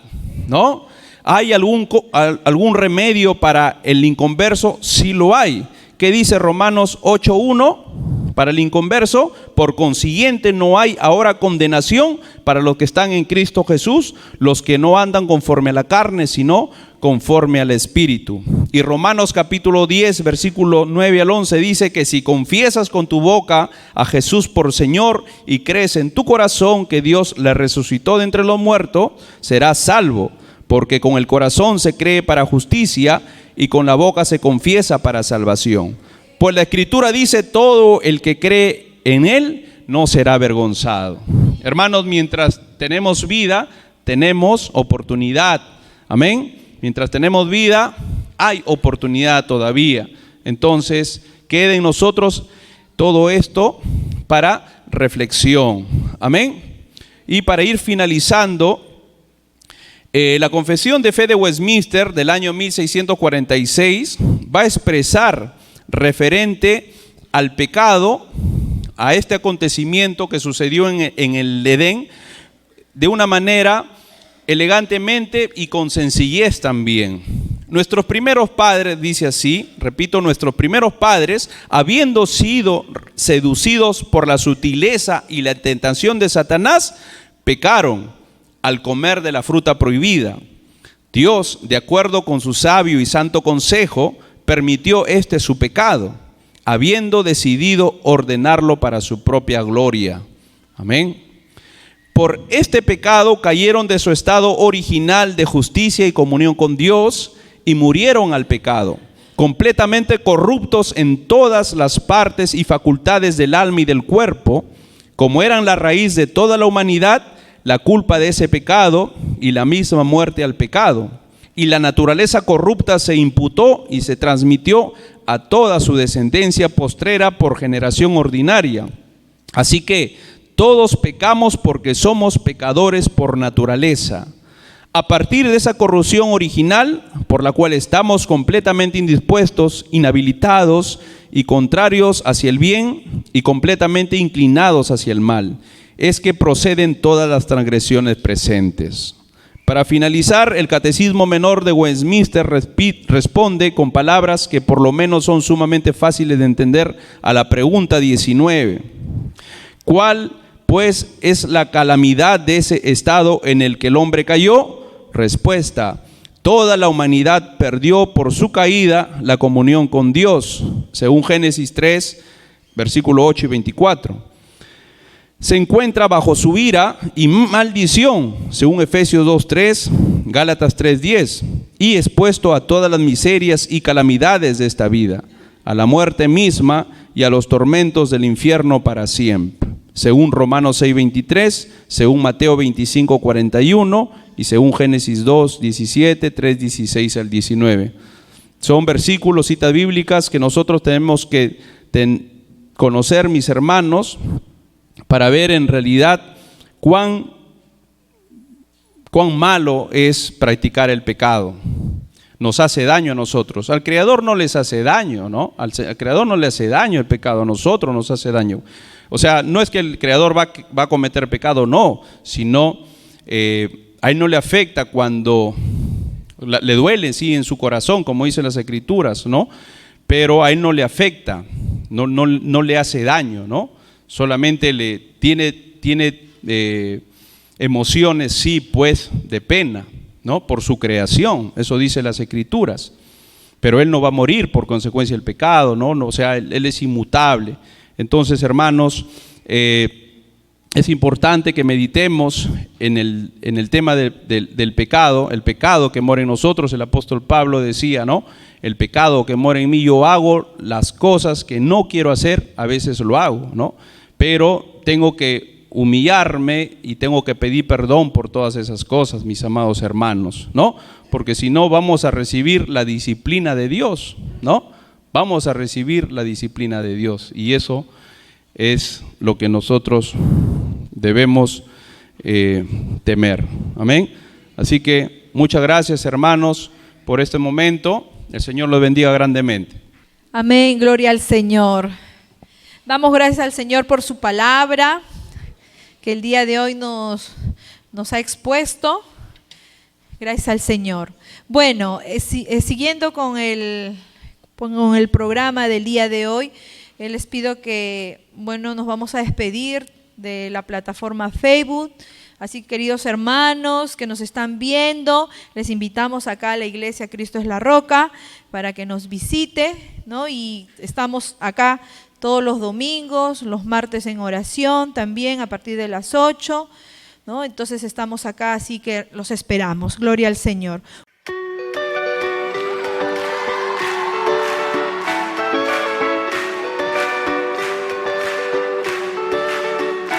¿no? ¿Hay algún remedio para el inconverso? Sí lo hay. ¿Qué dice Romanos 8:1? Para el inconverso: por consiguiente no hay ahora condenación para los que están en Cristo Jesús, los que no andan conforme a la carne, sino conforme al Espíritu. Y Romanos capítulo 10, versículo 9 al 11 dice que si confiesas con tu boca a Jesús por Señor y crees en tu corazón que Dios le resucitó de entre los muertos, serás salvo. Porque con el corazón se cree para justicia y con la boca se confiesa para salvación. Pues la Escritura dice: todo el que cree en Él no será avergonzado. Hermanos, mientras tenemos vida, tenemos oportunidad. Amén. Mientras tenemos vida, hay oportunidad todavía. Entonces, quede en nosotros todo esto para reflexión. Amén. Y para ir finalizando, la Confesión de Fe de Westminster del año 1646 va a expresar referente al pecado, a este acontecimiento que sucedió en el Edén, de una manera elegantemente y con sencillez también. Nuestros primeros padres, dice así, repito, nuestros primeros padres, habiendo sido seducidos por la sutileza y la tentación de Satanás, pecaron al comer de la fruta prohibida. Dios, de acuerdo con su sabio y santo consejo, permitió su pecado, habiendo decidido ordenarlo para su propia gloria. Amén. Por este pecado cayeron de su estado original de justicia y comunión con Dios y murieron al pecado, completamente corruptos en todas las partes y facultades del alma y del cuerpo. Como eran la raíz de toda la humanidad, la culpa de ese pecado y la misma muerte al pecado. Y la naturaleza corrupta se imputó y se transmitió a toda su descendencia postrera por generación ordinaria. Así que todos pecamos porque somos pecadores por naturaleza. A partir de esa corrupción original, por la cual estamos completamente indispuestos, inhabilitados y contrarios hacia el bien y completamente inclinados hacia el mal, es que proceden todas las transgresiones presentes. Para finalizar, el Catecismo Menor de Westminster responde con palabras que por lo menos son sumamente fáciles de entender a la pregunta 19. ¿Cuál, pues, es la calamidad de ese estado en el que el hombre cayó? Respuesta: toda la humanidad perdió por su caída la comunión con Dios, según Génesis 3, versículo 8 y 24. Se encuentra bajo su ira y maldición, según Efesios 2:3, Gálatas 3:10, y expuesto a todas las miserias y calamidades de esta vida, a la muerte misma y a los tormentos del infierno para siempre, según Romanos 6:23, según Mateo 25:41 y según Génesis 2:17, 3:16 al 19. Son versículos, citas bíblicas que nosotros tenemos que conocer, mis hermanos, para ver en realidad cuán malo es practicar el pecado. Nos hace daño a nosotros. Al Creador no les hace daño, ¿no? Al Creador no le hace daño el pecado, a nosotros nos hace daño. O sea, no es que el Creador va a cometer pecado, no, sino a él no le afecta cuando le duele, sí, en su corazón, como dicen las Escrituras, ¿no? Pero a él no le afecta, no le hace daño, ¿no? Solamente tiene emociones, sí, pues, de pena, ¿no? Por su creación, eso dice las Escrituras. Pero él no va a morir por consecuencia del pecado, ¿no? O sea, él es inmutable. Entonces, hermanos, es importante que meditemos en el tema del pecado, el pecado que mora en nosotros. El apóstol Pablo decía, ¿no? El pecado que mora en mí, yo hago las cosas que no quiero hacer, a veces lo hago, ¿no? Pero tengo que humillarme y tengo que pedir perdón por todas esas cosas, mis amados hermanos, ¿no? Porque si no, vamos a recibir la disciplina de Dios, ¿no? Vamos a recibir la disciplina de Dios, y eso es lo que nosotros debemos temer. Amén. Así que muchas gracias, hermanos, por este momento. El Señor los bendiga grandemente. Amén, gloria al Señor. Damos gracias al Señor por su palabra, que el día de hoy nos ha expuesto. Gracias al Señor. Bueno, siguiendo con el programa del día de hoy, les pido que, nos vamos a despedir de la plataforma Facebook. Así, queridos hermanos que nos están viendo, les invitamos acá a la iglesia Cristo es la Roca para que nos visite, ¿no? Y estamos acá todos los domingos, los martes en oración también a partir de las 8, ¿no? Entonces estamos acá, así que los esperamos. Gloria al Señor.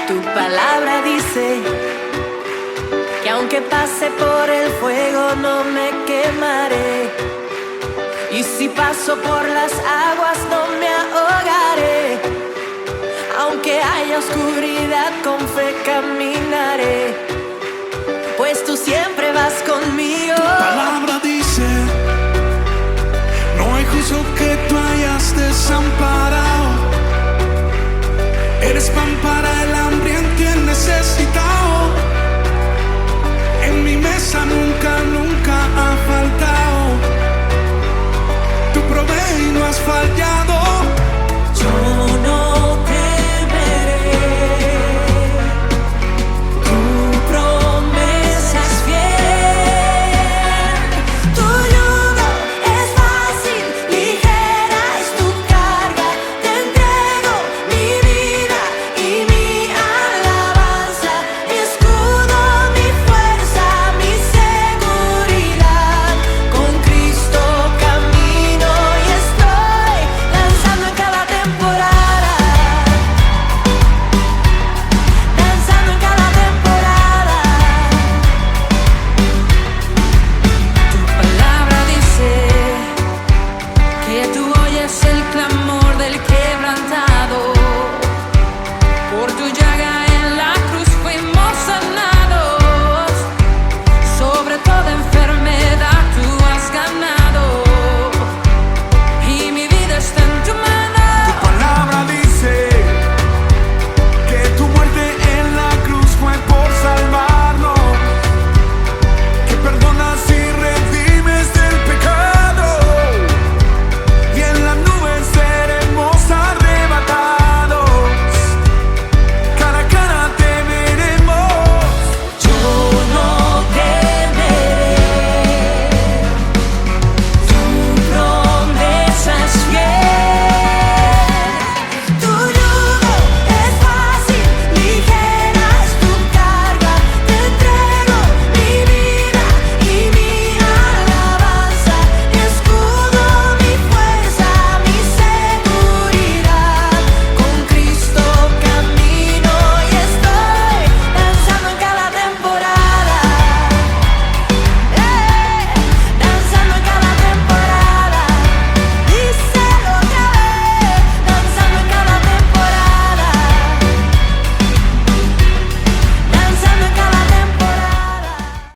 Tu palabra dice que aunque pase por el fuego no me quemaré, y si paso por las aguas no me ahogaré. Aunque haya oscuridad,